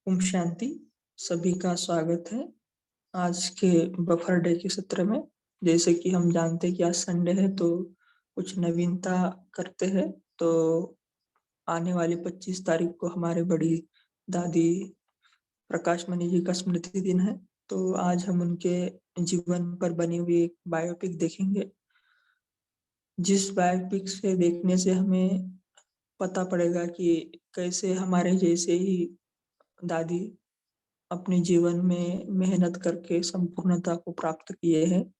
ओम शांति। सभी का स्वागत है आज के बफर डे के सत्र में। जैसे कि हम जानते हैं कि आज संडे है तो कुछ नवीनता करते हैं। तो आने वाली 25 तारीख को हमारे बड़ी दादी प्रकाश मणि जी का स्मृति दिन है। तो आज हम उनके जीवन पर बनी हुई एक बायोपिक देखेंगे, जिस बायोपिक से देखने से हमें पता पड़ेगा कि कैसे हमारे जैसे ही दादी अपने जीवन में मेहनत करके संपूर्णता को प्राप्त किए हैं।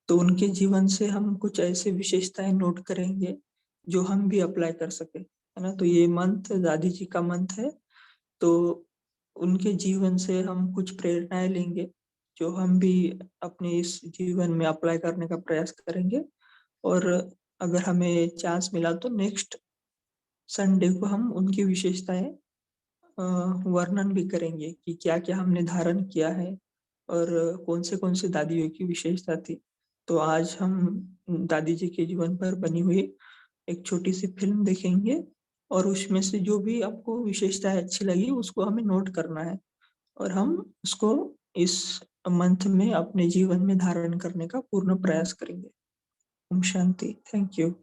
तो उनके जीवन से हम कुछ ऐसे विशेषताएं नोट करेंगे जो हम भी अप्लाई कर सके, है ना। तो ये मंथ दादी जी का मंथ है। तो उनके जीवन से हम कुछ प्रेरणाएं लेंगे जो हम भी अपने इस जीवन में अप्लाई करने का प्रयास करेंगे। और अगर हमें चांस मिला तो नेक्स्ट संडे को हम उनकी विशेषताएं वर्णन भी करेंगे कि क्या-क्या हमने धारण किया है और कौन से दादियों की विशेषता थी। तो आज हम दादी जी के जीवन पर बनी हुई एक छोटी-सी फ़िल्म देखेंगे और उसमें से जो भी आपको विशेषताएँ अच्छी लगी उसको हमें नोट करना है और हम उसको इस मंथ में अपने जीवन में धारण करने का पूर्ण प्रयास करेंगे। ओम शांति। Thank you.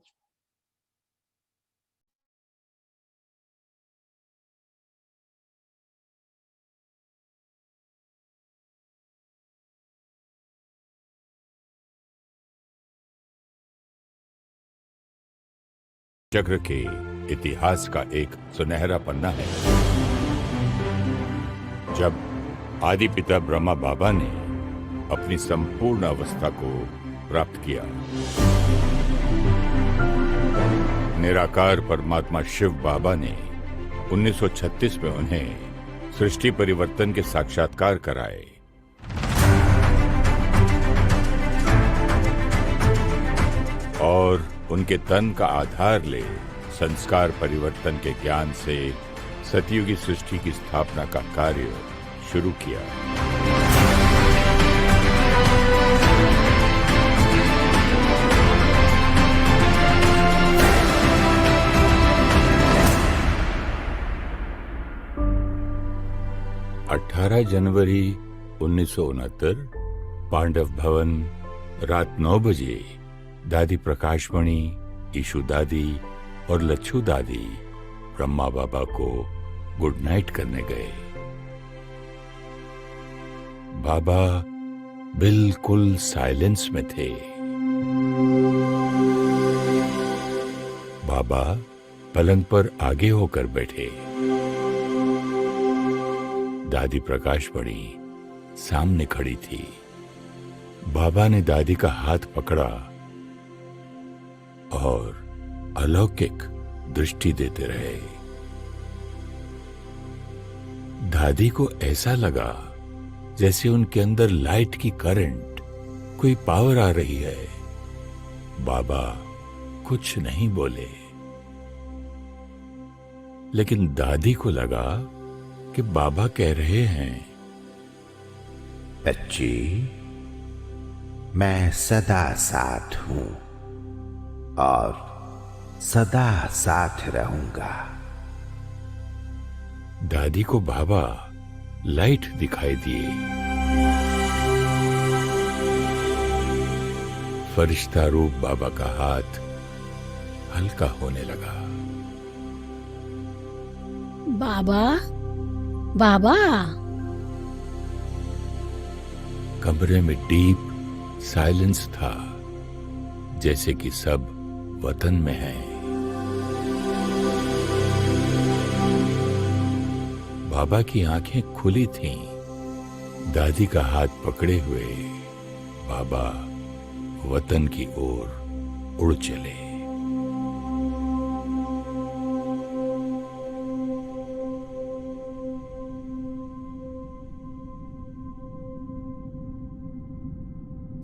चक्र के इतिहास का एक सुनहरा पन्ना है। जब आदि पिता ब्रह्मा बाबा ने अपनी संपूर्ण अवस्था को प्राप्त किया, निराकार परमात्मा शिव बाबा ने 1936 में उन्हें सृष्टि परिवर्तन के साक्षात्कार कराए। और उनके तन का आधार ले संस्कार परिवर्तन के ज्ञान से सतयुगी सृष्टि की स्थापना का कार्य शुरू किया। जनवरी 1969 पांडव भवन, रात 9 बजे दादी प्रकाश मणि, ईशु दादी और लच्छू दादी ब्रह्मा बाबा को गुड नाइट करने गए। बाबा बिल्कुल साइलेंस में थे। बाबा पलंग पर आगे होकर बैठे। दादी प्रकाश मणि सामने खड़ी थी। बाबा ने दादी का हाथ पकड़ा और अलौकिक दृष्टि देते रहे। दादी को ऐसा लगा जैसे उनके अंदर लाइट की करंट, कोई पावर आ रही है। बाबा कुछ नहीं बोले, लेकिन दादी को लगा कि बाबा कह रहे हैं, बच्ची, मैं सदा साथ हूं और सदा साथ रहूंगा। दादी को बाबा लाइट दिखाई दिए। फरिश्ता रूप बाबा का हाथ हल्का होने लगा। बाबा, बाबा। कमरे में डीप साइलेंस था, जैसे कि सब वतन में हैं। बाबा की आंखें खुली थीं। दादी का हाथ पकड़े हुए बाबा वतन की ओर उड़ चले।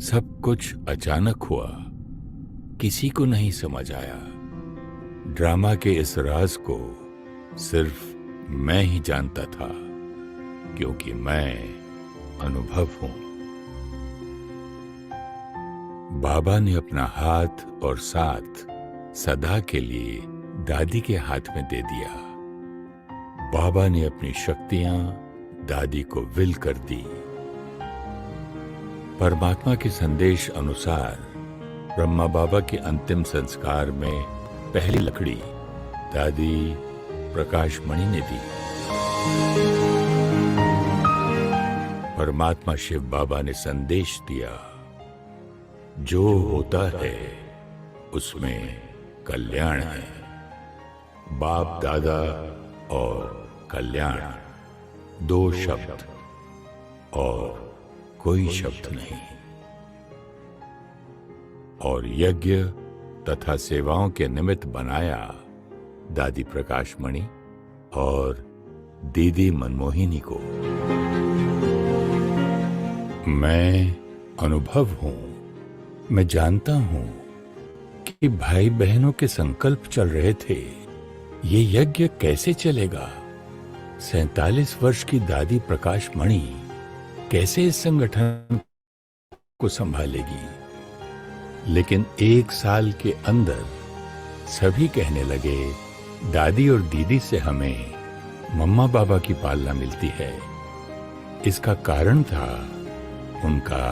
सब कुछ अचानक हुआ, किसी को नहीं समझ आया। ड्रामा के इस राज को सिर्फ मैं ही जानता था, क्योंकि मैं अनुभव हूं। बाबा ने अपना हाथ और साथ सदा के लिए दादी के हाथ में दे दिया। बाबा ने अपनी शक्तियां दादी को विल कर दी। परमात्मा के संदेश अनुसार ब्रह्मा बाबा के अंतिम संस्कार में पहली लकड़ी दादी प्रकाश मणि ने दी। परमात्मा शिव बाबा ने संदेश दिया, जो होता है उसमें कल्याण है। बाप दादा और कल्याण, दो शब्द और कोई शब्द नहीं। और यज्ञ तथा सेवाओं के निमित्त बनाया दादी प्रकाशमणि और दीदी मनमोहिनी को। मैं अनुभव हूं, मैं जानता हूं कि भाई बहनों के संकल्प चल रहे थे, ये यज्ञ कैसे चलेगा। 47 वर्ष की दादी प्रकाशमणि कैसे इस संगठन को संभालेगी। लेकिन 1 साल के अंदर सभी कहने लगे, दादी और दीदी से हमें मम्मा बाबा की पालना मिलती है। इसका कारण था उनका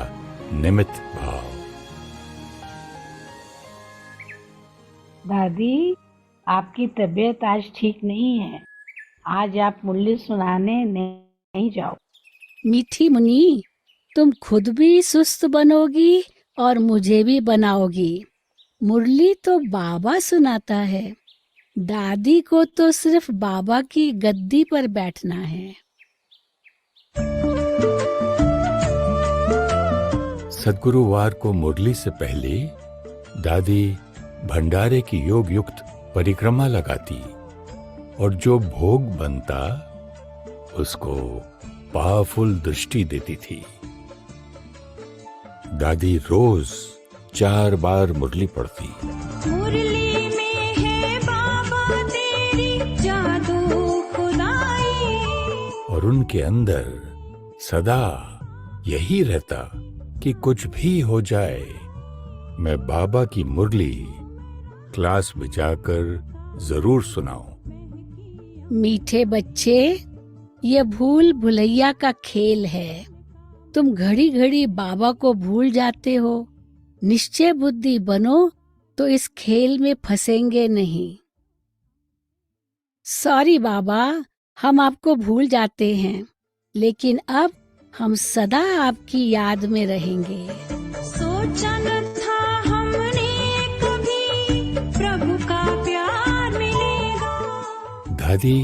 निमित्त भाव। दादी, आपकी तबीयत आज ठीक नहीं है। आज आप मुरली सुनाने नहीं जाओ। मीठी मुन्नी, तुम खुद भी सुस्त बनोगी और मुझे भी बनाओगी। मुरली तो बाबा सुनाता है, दादी को तो सिर्फ बाबा की गद्दी पर बैठना है। सद्गुरुवार को मुरली से पहले दादी भंडारे की योग युक्त परिक्रमा लगाती और जो भोग बनता उसको पावरफुल दृष्टि देती थी। दादी रोज 4 बार मुरली पढ़ती। मुरली में है बाबा तेरी जादू खुदाई। और उनके अंदर सदा यही रहता कि कुछ भी हो जाए, मैं बाबा की मुरली क्लास में जाकर जरूर सुनाऊं। मीठे बच्चे, ये भूल भुलैया का खेल है। तुम घड़ी घड़ी बाबा को भूल जाते हो। निश्चय बुद्धि बनो तो इस खेल में फंसेंगे नहीं। सॉरी बाबा, हम आपको भूल जाते हैं, लेकिन अब हम सदा आपकी याद में रहेंगे। सोचा न था हमने कभी प्रभु का प्यार मिलेगा। दादी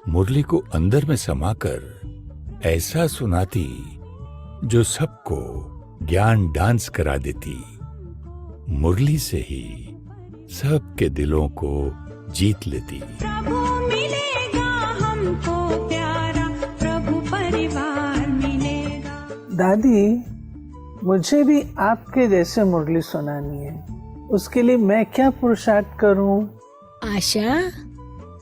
मुरली को अंदर में समाकर ऐसा सुनाती जो सबको ज्ञान डांस करा देती। मुरली से ही सबके दिलों को जीत लेती। प्रभु मिलेगा हमको प्यारा, प्रभु परिवार मिलेगा। दादी, मुझे भी आपके जैसे मुरली सुनानी है। उसके लिए मैं क्या पुरुषार्थ करूं? आशा,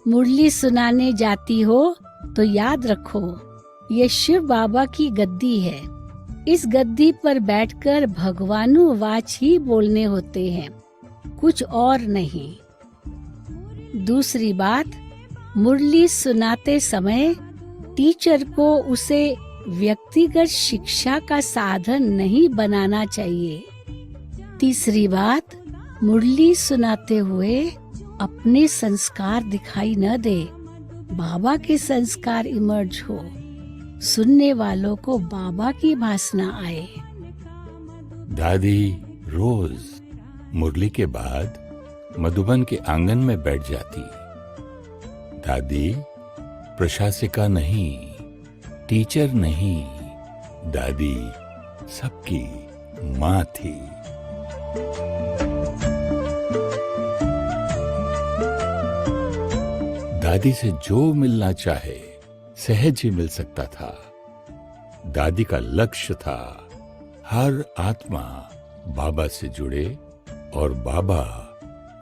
मुरली सुनाने जाती हो तो याद रखो, ये शिव बाबा की गद्दी है। इस गद्दी पर बैठकर भगवानुवाच ही बोलने होते हैं, कुछ और नहीं। दूसरी बात, मुरली सुनाते समय टीचर को उसे व्यक्तिगत शिक्षा का साधन नहीं बनाना चाहिए। तीसरी बात, मुरली सुनाते हुए अपने संस्कार दिखाई न दे, बाबा के संस्कार इमर्ज हो, सुनने वालों को बाबा की भासना आए। दादी रोज मुरली के बाद मधुबन के आंगन में बैठ जाती। दादी प्रशासिका नहीं, टीचर नहीं, दादी सबकी माँ थी। दादी से जो मिलना चाहे सहज ही मिल सकता था। दादी का लक्ष्य था हर आत्मा बाबा से जुड़े और बाबा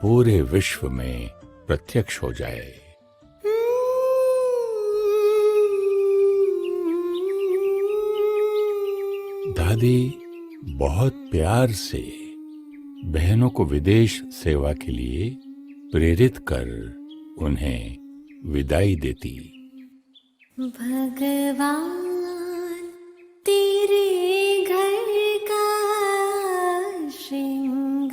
पूरे विश्व में प्रत्यक्ष हो जाए। दादी बहुत प्यार से बहनों को विदेश सेवा के लिए प्रेरित कर उन्हें विदाई देती। भगवान तेरे घर का श्रृंगार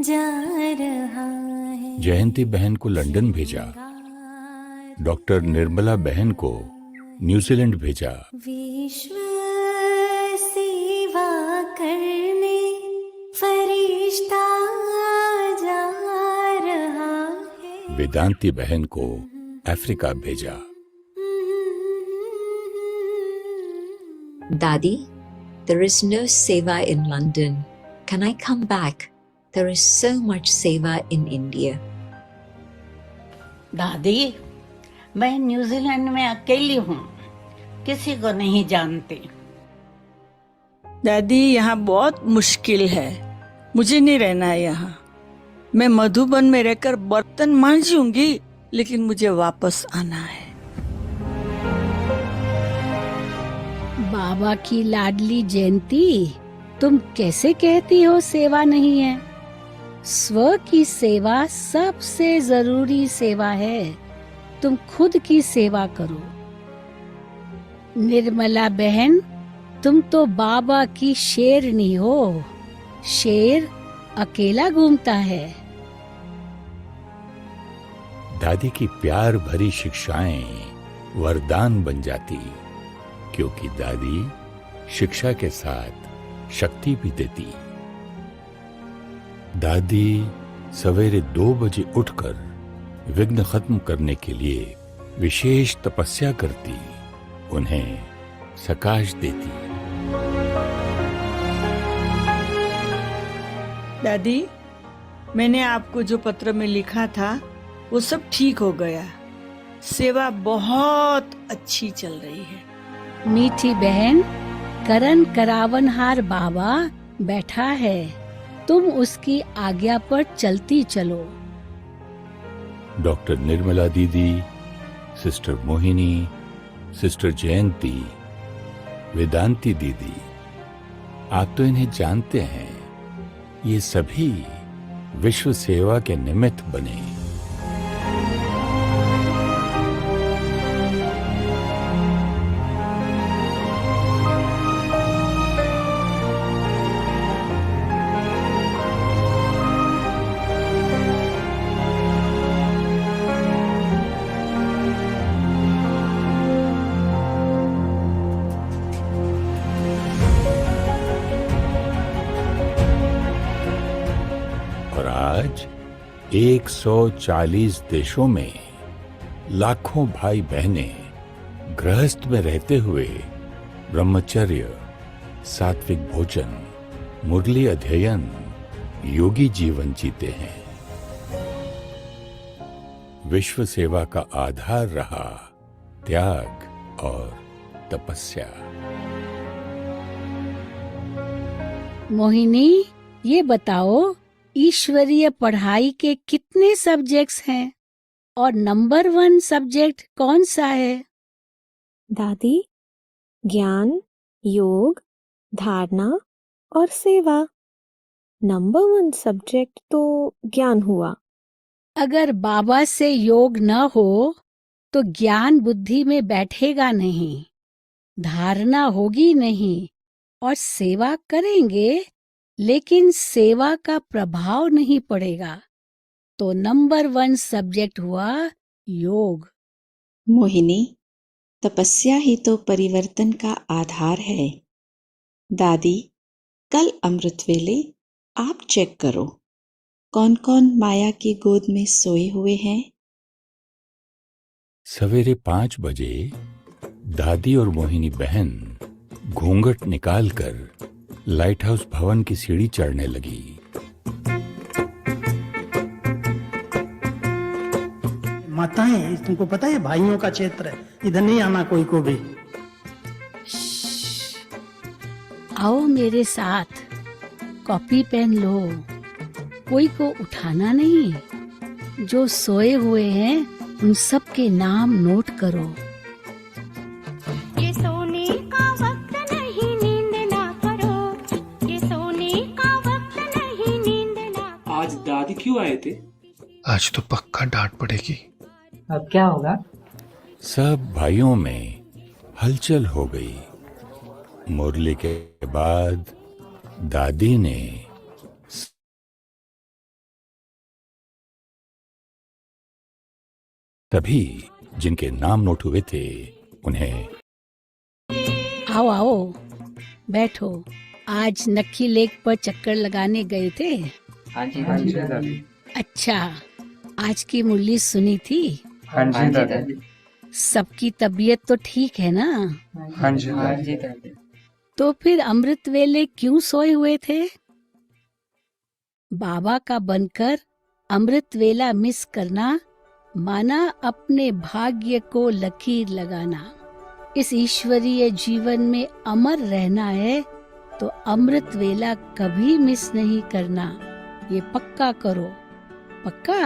जा रहा है। जयंती बहन को लंदन भेजा, डॉक्टर निर्मला बहन को न्यूजीलैंड भेजा। विश्व सेवा करने फरिश्ता जा रहा है। वेदांती बहन को अफ्रीका भेजा। Daddy, there is no seva in London. Can I come back? There is so much seva in India. दादी, मैं न्यूजीलैंड में अकेली हूँ, किसी को नहीं जानती। दादी, यहाँ बहुत मुश्किल है, मुझे नहीं रहना है यहाँ। मैं मधुबन में रहकर बर्तन मांजूंगी, लेकिन मुझे वापस आना है। बाबा की लाडली जयंती, तुम कैसे कहती हो सेवा नहीं है? स्व की सेवा सबसे जरूरी सेवा है। तुम खुद की सेवा करो। निर्मला बहन, तुम तो बाबा की शेरनी हो। शेर अकेला घूमता है। दादी की प्यार भरी शिक्षाएं वरदान बन जाती, क्योंकि दादी शिक्षा के साथ शक्ति भी देती। दादी सवेरे 2 बजे उठकर विघ्न खत्म करने के लिए विशेष तपस्या करती, उन्हें सकाश देती। दादी, मैंने आपको जो पत्र में लिखा था वो सब ठीक हो गया। सेवा बहुत अच्छी चल रही है। मीठी बहन, करण करावनहार बाबा बैठा है, तुम उसकी आज्ञा पर चलती चलो। डॉक्टर निर्मला दीदी, सिस्टर मोहिनी, सिस्टर जयंती, वेदांती दीदी, आप तो इन्हें जानते हैं। ये सभी विश्व सेवा के निमित्त बने। और आज 140 देशों में लाखों भाई बहनें गृहस्थ में रहते हुए ब्रह्मचर्य, सात्विक भोजन, मुरली अध्ययन, योगी जीवन जीते हैं। विश्व सेवा का आधार रहा त्याग और तपस्या। मोहिनी, ये बताओ, ईश्वरीय पढ़ाई के कितने सब्जेक्ट्स हैं और नंबर 1 सब्जेक्ट कौन सा है? दादी, ज्ञान, योग, धारणा और सेवा। नंबर 1 सब्जेक्ट तो ज्ञान हुआ। अगर बाबा से योग न हो तो ज्ञान बुद्धि में बैठेगा नहीं, धारणा होगी नहीं, और सेवा करेंगे लेकिन सेवा का प्रभाव नहीं पड़ेगा। तो नंबर 1 सब्जेक्ट हुआ योग। मोहिनी, तपस्या ही तो परिवर्तन का आधार है। दादी, कल अमृत वेले आप चेक करो कौन कौन माया की गोद में सोए हुए हैं। सवेरे 5 बजे दादी और मोहिनी बहन घूंघट निकालकर लाइट हाउस भवन की सीढ़ी चढ़ने लगी। माताएं, तुमको पता है भाइयों का क्षेत्र है, इधर नहीं आना कोई को भी। आओ मेरे साथ, कॉपी पेन लो, कोई को उठाना नहीं। जो सोए हुए हैं उन सब के नाम नोट करो। ये सोने का वक्त नहीं, नींद ना करो। ये सोने का वक्त नहीं, नींद ना। आज दादी क्यों आए थे? आज तो पक्का डांट पड़ेगी। अब क्या होगा? सब भाइयों में हलचल हो गई। मुरली के बाद दादी ने तभी जिनके नाम नोट हुए थे उन्हें, आओ आओ बैठो। आज नक्की लेक पर चक्कर लगाने गए थे? हाँ जी दादी। अच्छा, आज की मुरली सुनी थी? हाँ जी दादी। सबकी तबीयत तो ठीक है ना? हाँ जी दादी। तो फिर अमृत वेले क्यों सोए हुए थे? बाबा का बनकर अमृत वेला मिस करना माना अपने भाग्य को लकीर लगाना। इस ईश्वरीय जीवन में अमर रहना है तो अमृत वेला कभी मिस नहीं करना। ये पक्का करो। पक्का?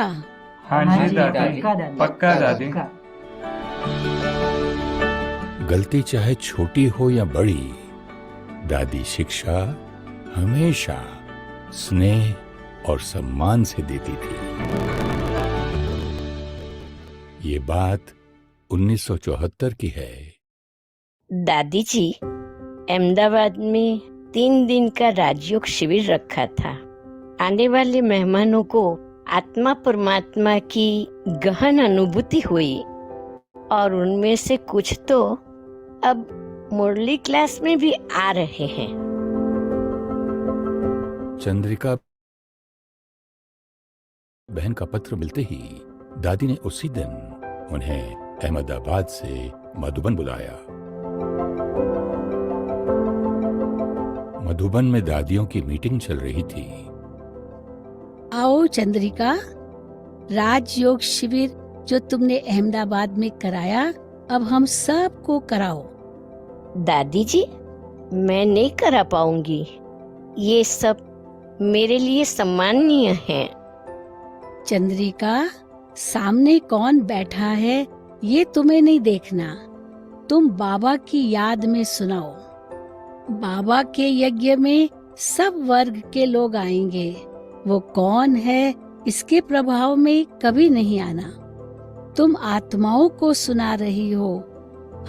हाँ जी दादी। पक्का दादी। गलती चाहे छोटी हो या बड़ी, दादी शिक्षा हमेशा स्नेह और सम्मान से देती थी। ये बात 1974 की है। दादी जी, अहमदाबाद में 3 दिन का राजयोग शिविर रखा था। आने वाले मेहमानों को आत्मा परमात्मा की गहन अनुभूति हुई और उनमें से कुछ तो अब मुरली क्लास में भी आ रहे हैं। चंद्रिका बहन का पत्र मिलते ही दादी ने उसी दिन उन्हें अहमदाबाद से मधुबन बुलाया। मधुबन में दादियों की मीटिंग चल रही थी। आओ चंद्रिका, राजयोग शिविर जो तुमने अहमदाबाद में कराया अब हम सबको कराओ। दादी जी, मैं नहीं करा पाऊंगी। ये सब मेरे लिए सम्माननीय है। चंद्रिका, सामने कौन बैठा है ये तुम्हें नहीं देखना, तुम बाबा की याद में सुनाओ। बाबा के यज्ञ में सब वर्ग के लोग आएंगे। वो कौन है इसके प्रभाव में कभी नहीं आना। तुम आत्माओं को सुना रही हो।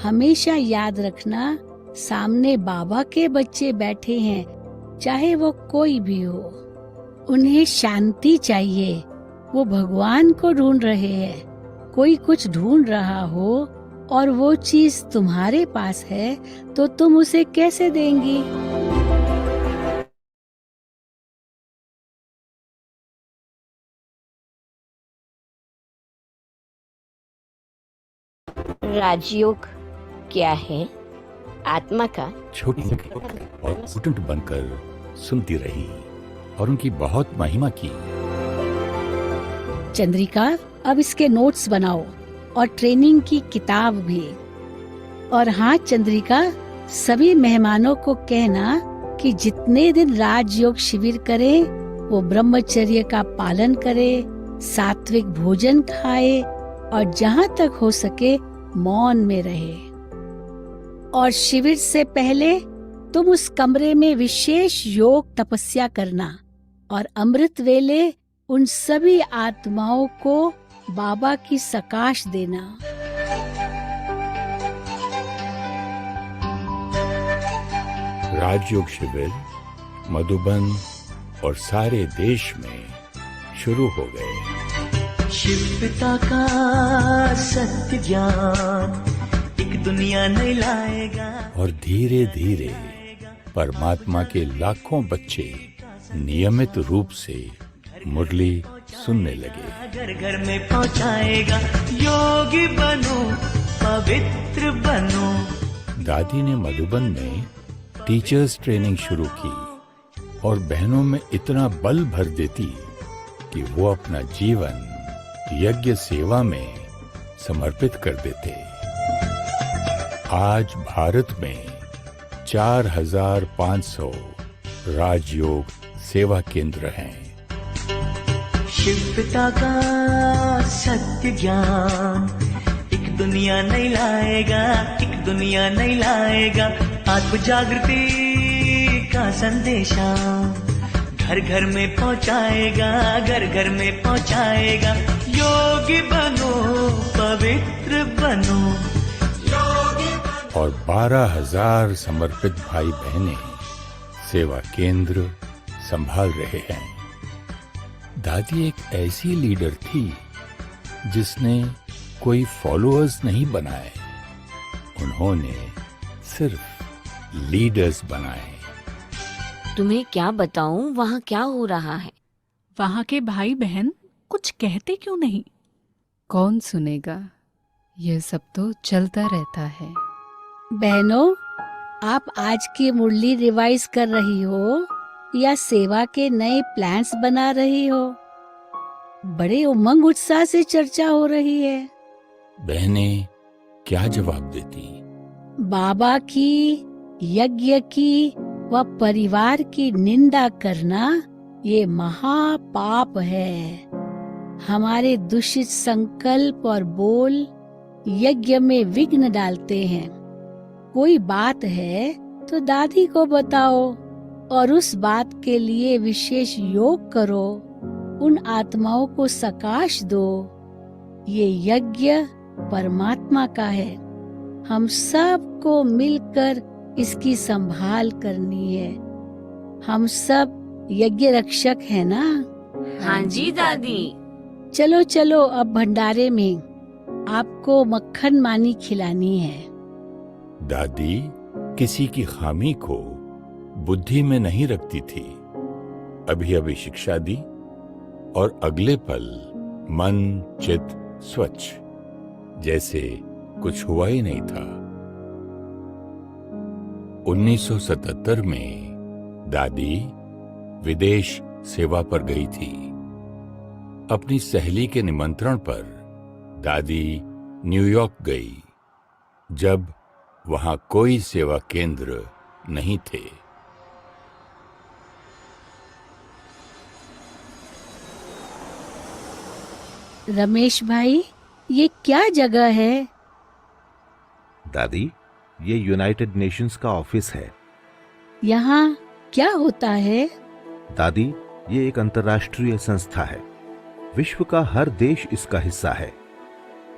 हमेशा याद रखना, सामने बाबा के बच्चे बैठे हैं, चाहे वो कोई भी हो। उन्हें शांति चाहिए। वो भगवान को ढूंढ रहे हैं। कोई कुछ ढूंढ रहा हो और वो चीज तुम्हारे पास है तो तुम उसे कैसे देंगी? राजयोग क्या है? आत्मा का। छोटी और स्टूडेंट बनकर सुनती रही और उनकी बहुत महिमा की। चंद्रिका, अब इसके नोट्स बनाओ और ट्रेनिंग की किताब भी। और हाँ चंद्रिका, सभी मेहमानों को कहना कि जितने दिन राजयोग शिविर करें वो ब्रह्मचर्य का पालन करे, सात्विक भोजन खाए और जहाँ तक हो सके मौन में रहे। और शिविर से पहले तुम उस कमरे में विशेष योग तपस्या करना और अमृत वेले उन सभी आत्माओं को बाबा की सकाश देना। राजयोग शिविर मधुबन और सारे देश में शुरू हो गए। शिव पिता का सत्य ज्ञान एक दुनिया नहीं लाएगा। और धीरे धीरे परमात्मा के लाखों बच्चे नियमित रूप से मुरली सुनने लगे। घर घर में पहुंचाएगा। योगी बनो, पवित्र बनो। दादी ने मधुबन में टीचर्स ट्रेनिंग शुरू की और बहनों में इतना बल भर देती कि वो अपना जीवन यज्ञ सेवा में समर्पित कर देते। आज भारत में 4500 राजयोग सेवा केंद्र हैं। शिव पिता का सत्य ज्ञान एक दुनिया नहीं लाएगा, एक दुनिया नहीं लाएगा। आत्म जागृति का संदेशा घर घर में पहुंचाएगा, घर घर में पहुंचाएगा। योगी बनो, पवित्र बनो। और 12,000 समर्पित भाई बहनें सेवा केंद्र संभाल रहे हैं। दादी एक ऐसी लीडर थी जिसने कोई फॉलोअर्स नहीं बनाए, उन्होंने सिर्फ लीडर्स बनाए। तुम्हें क्या बताऊं वहाँ क्या हो रहा है? वहाँ के भाई बहन कुछ कहते क्यों नहीं? कौन सुनेगा? यह सब तो चलता रहता है। बहनों, आप आज की मुरली रिवाइज कर रही हो या सेवा के नए प्लान्स बना रही हो? बड़े उमंग उत्साह से चर्चा हो रही है। बहनें क्या जवाब देती? बाबा की, यज्ञ की व परिवार की निंदा करना ये महापाप है। हमारे दूषित संकल्प और बोल यज्ञ में विघ्न डालते हैं। कोई बात है तो दादी को बताओ और उस बात के लिए विशेष योग करो, उन आत्माओं को सकाश दो। ये यज्ञ परमात्मा का है, हम सबको मिलकर इसकी संभाल करनी है। हम सब यज्ञ रक्षक है ना? हाँ जी दादी। चलो चलो, अब भंडारे में आपको मक्खन मानी खिलानी है। दादी किसी की खामी को बुद्धि में नहीं रखती थी। अभी अभी शिक्षा दी और अगले पल मन चित स्वच्छ, जैसे कुछ हुआ ही नहीं था। 1977 में दादी विदेश सेवा पर गई थी। अपनी सहेली के निमंत्रण पर दादी न्यूयॉर्क गई, जब वहां कोई सेवा केंद्र नहीं थे। रमेश भाई, ये क्या जगह है? दादी, ये यूनाइटेड नेशंस का ऑफिस है। यहाँ क्या होता है? दादी, ये एक अंतर्राष्ट्रीय संस्था है। विश्व का हर देश इसका हिस्सा है।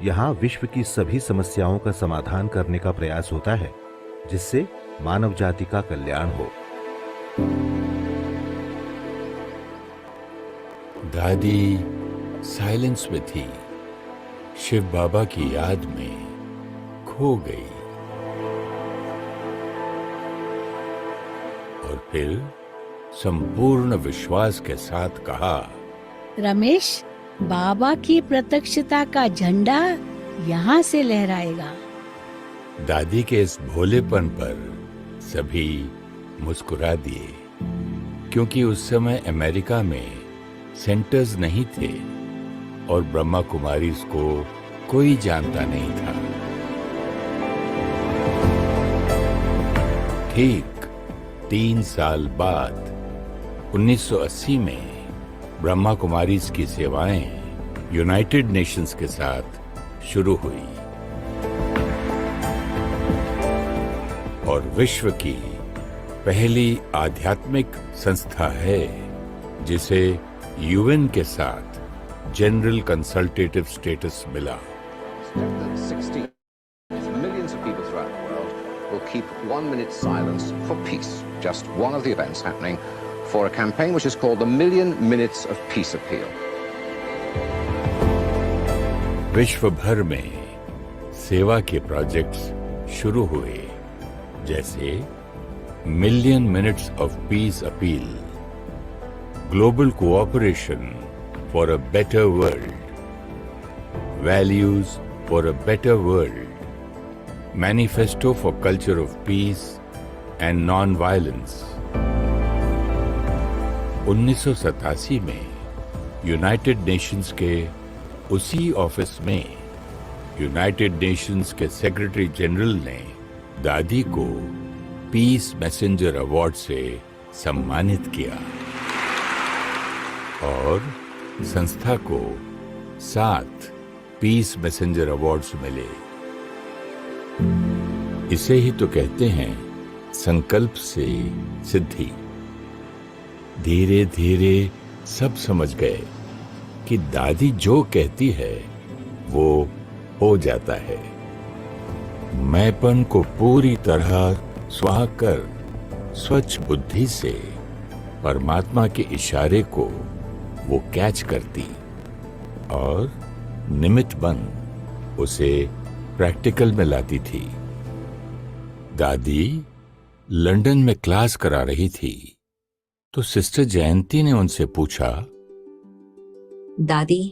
यहाँ विश्व की सभी समस्याओं का समाधान करने का प्रयास होता है, जिससे मानव जाति का कल्याण हो। दादी साइलेंस में थी, शिव बाबा की याद में खो गई। और फिर संपूर्ण विश्वास के साथ कहा, रमेश, बाबा की प्रत्यक्षता का झंडा यहाँ से लहराएगा। दादी के इस भोलेपन पर सभी मुस्कुरा दिए, क्योंकि उस समय अमेरिका में सेंटर्स नहीं थे और ब्रह्मा कुमारीज को कोई जानता नहीं था। ठीक 3 साल बाद 1980 में ब्रह्मा कुमारीज की सेवाएं यूनाइटेड नेशंस के साथ शुरू हुई और विश्व की पहली आध्यात्मिक संस्था है जिसे यूएन के साथ जनरल कंसल्टेटिव स्टेटस मिला। Millions of people throughout the world will keep 1 minute silence for peace, just one of the events happening for a campaign which is called the Million Minutes of Peace Appeal. विश्व भर में सेवा के projects शुरू हुए, जैसे million minutes of peace appeal, global cooperation for a better world, values for a better world, manifesto for culture of peace and non violence. 1987 में United Nations के उसी ऑफिस में यूनाइटेड नेशंस के सेक्रेटरी जनरल ने दादी को piece messenger award से सम्मानित किया और संस्था को 7 पीस मैसेंजर अवार्ड्स मिले। इसे ही तो कहते हैं संकल्प से सिद्धि। धीरे धीरे सब समझ गए कि दादी जो कहती है वो हो जाता है। मैंपन को पूरी तरह स्वाह कर स्वच्छ बुद्धि से परमात्मा के इशारे को वो कैच करती और निमित्त बन उसे प्रैक्टिकल में लाती थी। दादी लंदन में क्लास करा रही थी तो सिस्टर जयंती ने उनसे पूछा, दादी,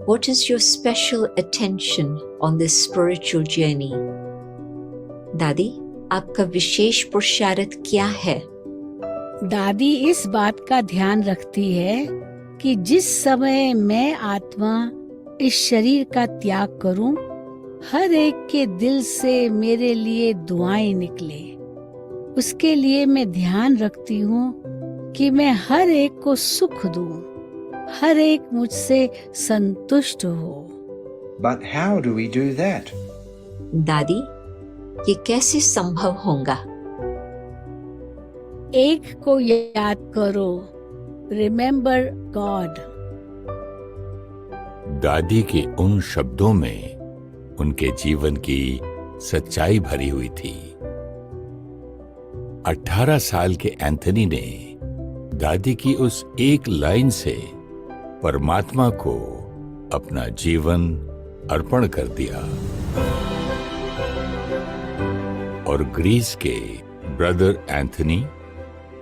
what is your special attention on this spiritual journey? दादी, आपका विशेष पुरुषार्थ क्या है? दादी इस बात का ध्यान रखती है कि जिस समय मैं आत्मा इस शरीर का त्याग करूं, हर एक के दिल से मेरे लिए दुआएं निकले। उसके लिए मैं ध्यान रखती हूँ कि मैं हर एक को सुख दूं, हर एक मुझसे संतुष्ट हो। But how do we do that? दादी, ये कैसे संभव होगा? एक को याद करो, रिमेम्बर गॉड। दादी के उन शब्दों में उनके जीवन की सच्चाई भरी हुई थी। 18 साल के एंथनी ने दादी की उस एक लाइन से परमात्मा को अपना जीवन अर्पण कर दिया और ग्रीस के ब्रदर एंथनी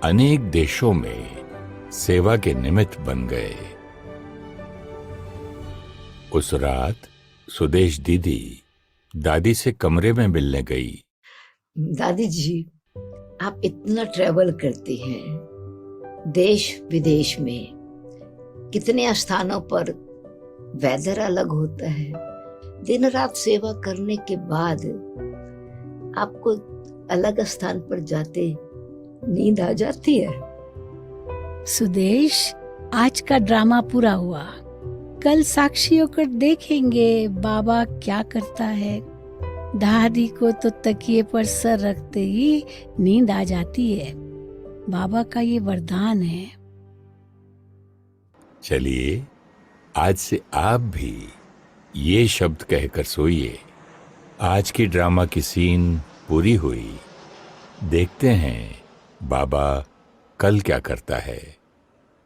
अनेक देशों में सेवा के निमित्त बन गए। उस रात सुदेश दीदी दादी से कमरे में मिलने गई। दादी जी, आप इतना ट्रैवल करती हैं, देश विदेश में कितने स्थानों पर वेदर अलग होता है। दिन रात सेवा करने के बाद आपको अलग स्थान पर जाते नींद आ जाती है? सुदेश, आज का ड्रामा पूरा हुआ, कल साक्षी होकर देखेंगे बाबा क्या करता है। दादी को तो तकिए पर सर रखते ही नींद आ जाती है। बाबा का ये वरदान है। चलिए आज से आप भी ये शब्द कहकर सोइए। आज की ड्रामा की सीन पूरी हुई। देखते हैं बाबा कल क्या करता है।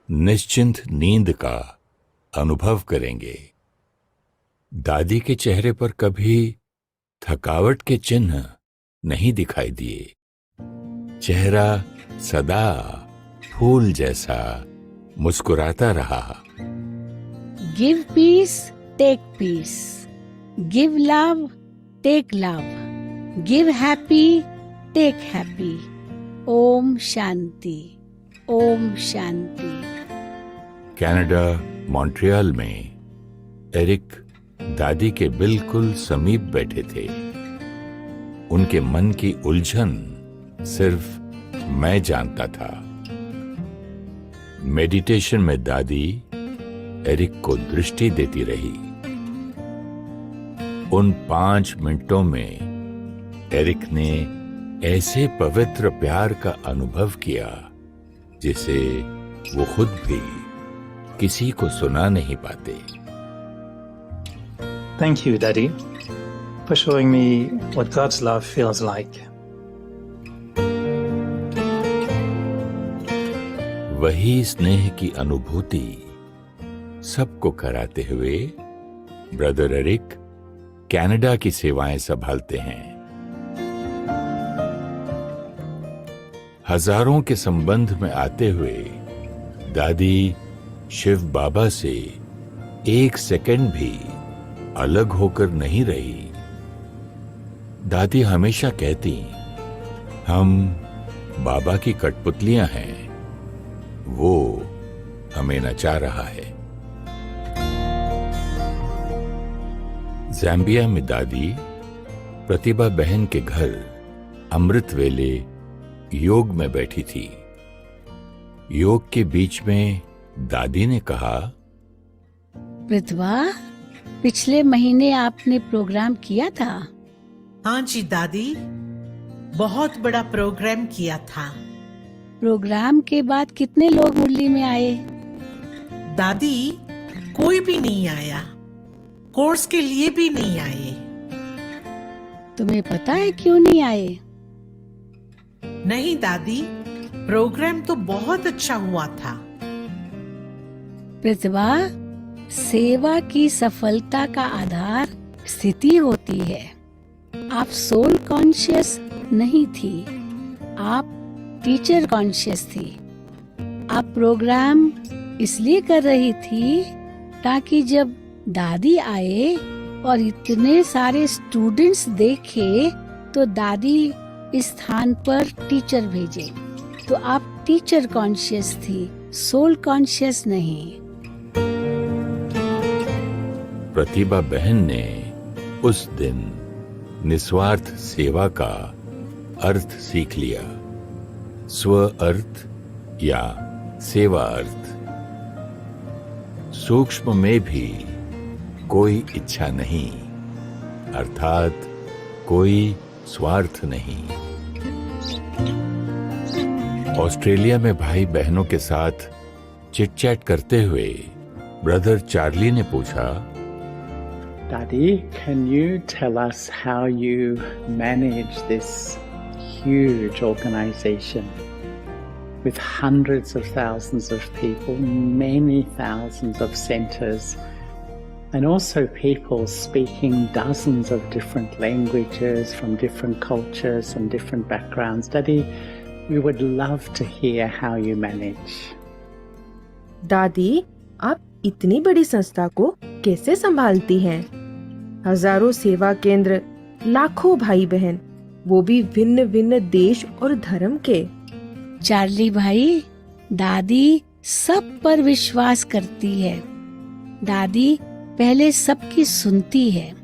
निश्चिंत नींद का अनुभव करेंगे। दादी के चेहरे पर कभी थकावट के चिन्ह नहीं दिखाई दिए। चेहरा सदा फूल जैसा मुस्कुराता रहा। Give peace, take peace. Give love, take love. Give happy, take happy. ओम शांति, ओम शांति। कनाडा मॉन्ट्रियल में एरिक दादी के बिल्कुल समीप बैठे थे। उनके मन की उलझन सिर्फ मैं जानता था। मेडिटेशन में दादी एरिक को दृष्टि देती रही। उन 5 मिनटों में एरिक ने ऐसे पवित्र प्यार का अनुभव किया जिसे वो खुद भी किसी को सुना नहीं पाते। Thank you, Daddy, for showing me what God's love feels like. वही स्नेह की अनुभूति सबको कराते हुए ब्रदर एरिक कनाडा की सेवाएं संभालते हैं। हजारों के संबंध में आते हुए दादी शिव बाबा से 1 सेकंड भी अलग होकर नहीं रही। दादी हमेशा कहती, हम बाबा की कठपुतलियां हैं, वो हमें नचा रहा है। ज़ाम्बिया में दादी प्रतिभा बहन के घर अमृत वेले योग में बैठी थी। योग के बीच में दादी ने कहा, प्रतिभा, पिछले महीने आपने प्रोग्राम किया था। हाँ जी दादी, बहुत बड़ा प्रोग्राम किया था। प्रोग्राम के बाद कितने लोग मुरली में आए? दादी, कोई भी नहीं आया, कोर्स के लिए भी नहीं आए। तुम्हें पता है क्यों नहीं आए? नहीं दादी, प्रोग्राम तो बहुत अच्छा हुआ था। प्रतिभा, सेवा की सफलता का आधार स्थिति होती है। आप सोल कॉन्शियस नहीं थी, आप टीचर कॉन्शियस थी। आप प्रोग्राम इसलिए कर रही थी ताकि जब दादी आए और इतने सारे स्टूडेंट्स देखे तो दादी इस स्थान पर टीचर भेजे। तो आप टीचर कॉन्शियस थी, सोल कॉन्शियस नहीं। प्रतिभा बहन ने उस दिन निस्वार्थ सेवा का अर्थ सीख लिया। स्व अर्थ या सेवा अर्थ। सूक्ष्म में भी कोई इच्छा नहीं, अर्थात कोई स्वार्थ नहीं। ऑस्ट्रेलिया में भाई बहनों के साथ चिट चैट करते हुए ब्रदर चार्ली ने पूछा, Daddy, can you tell us how you manage this huge organization with hundreds of thousands of people, many thousands of centers, and also people speaking dozens of different languages from different cultures and different backgrounds? Daddy, we would love to hear how you manage. दादी, आप इतनी बड़ी संस्था को कैसे संभालती हैं? हजारों सेवा केंद्र, लाखों भाई बहन, वो भी भिन्न भिन्न देश और धर्म के। चार्ली भाई, दादी सब पर विश्वास करती है। दादी पहले सबकी सुनती है,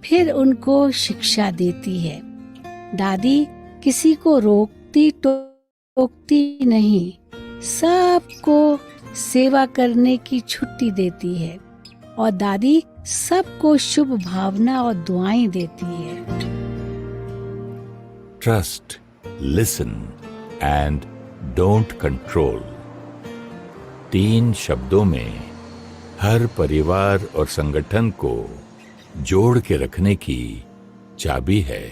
फिर उनको शिक्षा देती है। दादी किसी को रोकती टोकती नहीं, सबको सेवा करने की छुट्टी देती है और दादी सबको शुभ भावना और दुआएं देती है। Trust, listen and don't control. 3 शब्दों में हर परिवार और संगठन को जोड़ के रखने की चाबी है।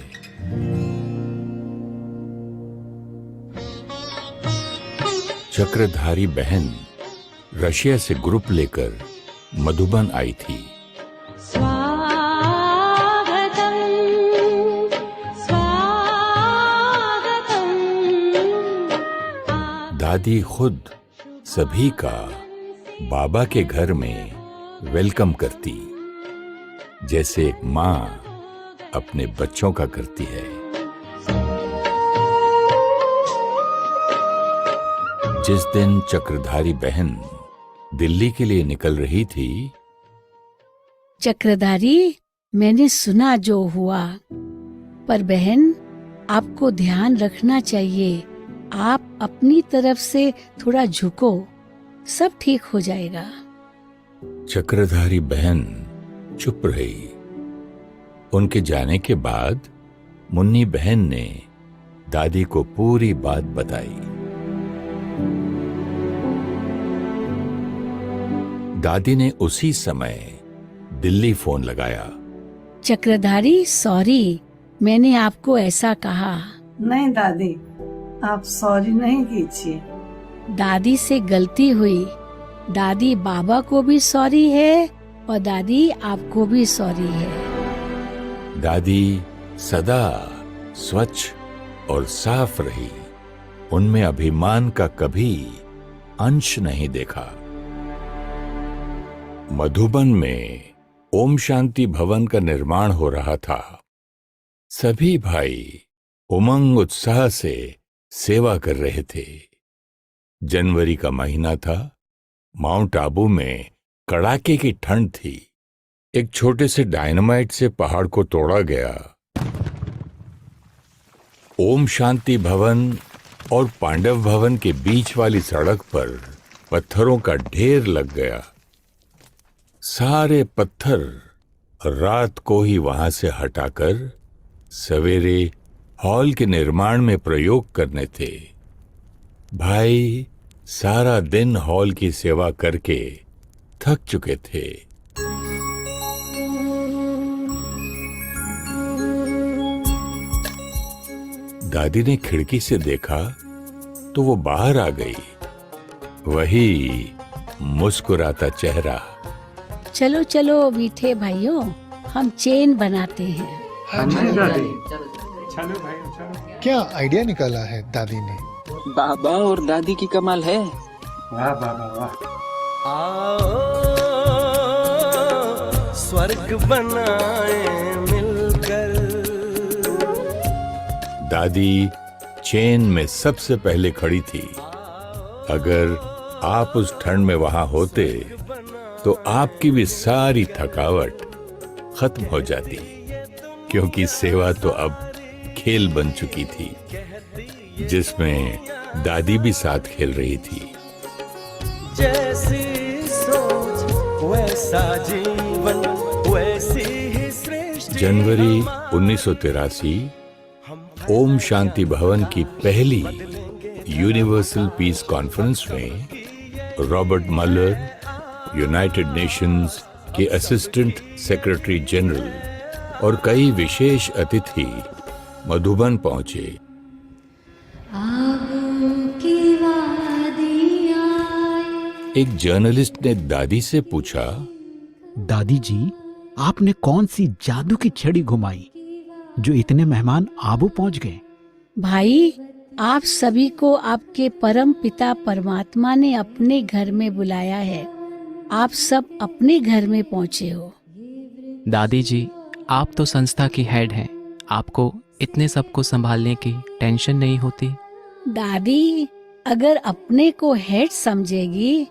चक्रधारी बहन रशिया से ग्रुप लेकर मधुबन आई थी। दादी खुद सभी का बाबा के घर में वेलकम करती, जैसे एक माँ अपने बच्चों का करती है। जिस दिन चक्रधारी बहन दिल्ली के लिए निकल रही थी, चक्रधारी, मैंने सुना जो हुआ, पर बहन आपको ध्यान रखना चाहिए। आप अपनी तरफ से थोड़ा झुको, सब ठीक हो जाएगा। चक्रधारी बहन चुप रही। उनके जाने के बाद मुन्नी बहन ने दादी को पूरी बात बताई। दादी ने उसी समय दिल्ली फोन लगाया। चक्रधारी, सॉरी, मैंने आपको ऐसा कहा। नहीं दादी, आप सॉरी नहीं कीजिए। दादी से गलती हुई। दादी बाबा को भी सॉरी है और दादी आपको भी सॉरी है। दादी सदा स्वच्छ और साफ रही। उनमें अभिमान का कभी अंश नहीं देखा। मधुबन में ओम शांति भवन का निर्माण हो रहा था। सभी भाई उमंग उत्साह से सेवा कर रहे थे। जनवरी का महीना था। माउंट आबू में कड़ाके की ठंड थी। एक छोटे से डायनामाइट से पहाड़ को तोड़ा गया। ओम शांति भवन और पांडव भवन के बीच वाली सड़क पर पत्थरों का ढेर लग गया। सारे पत्थर रात को ही वहां से हटाकर सवेरे हॉल के निर्माण में प्रयोग करने थे। भाई सारा दिन हॉल की सेवा करके थक चुके थे। दादी ने खिड़की से देखा तो वो बाहर आ गई, वही मुस्कुराता चेहरा। चलो चलो मीठे भाइयों, हम चेन बनाते हैं। हाँ जी दादी, चलो भाई चलो। क्या आइडिया निकाला है दादी ने? बाबा और दादी की कमाल है। वाह बाबा वाह। आओ स्वर्ग बनाए मिलकर। दादी चेन में सबसे पहले खड़ी थी। अगर आप उस ठंड में वहां होते तो आपकी भी सारी थकावट खत्म हो जाती, क्योंकि सेवा तो अब खेल बन चुकी थी, जिसमें दादी भी साथ खेल रही थी। जैसी सोच वैसा जीवन, वैसी ही श्रेष्ठ। जनवरी 1983 ओम शांति भवन की पहली यूनिवर्सल पीस कॉन्फ्रेंस में रॉबर्ट मलर, यूनाइटेड नेशंस के असिस्टेंट सेक्रेटरी जनरल और कई विशेष अतिथि मधुबन पहुंचे। एक जर्नलिस्ट ने दादी से पूछा, दादी जी, आपने कौन सी जादू की छड़ी घुमाई जो इतने मेहमान आबू पहुंच गए? भाई, आप सभी को आपके परम पिता परमात्मा ने अपने घर में बुलाया है। आप सब अपने घर में पहुंचे हो। दादी जी, आप तो संस्था की हेड हैं, आपको इतने सबको संभालने की टेंशन नहीं होती? दादी अगर अपने को हेड समझेगी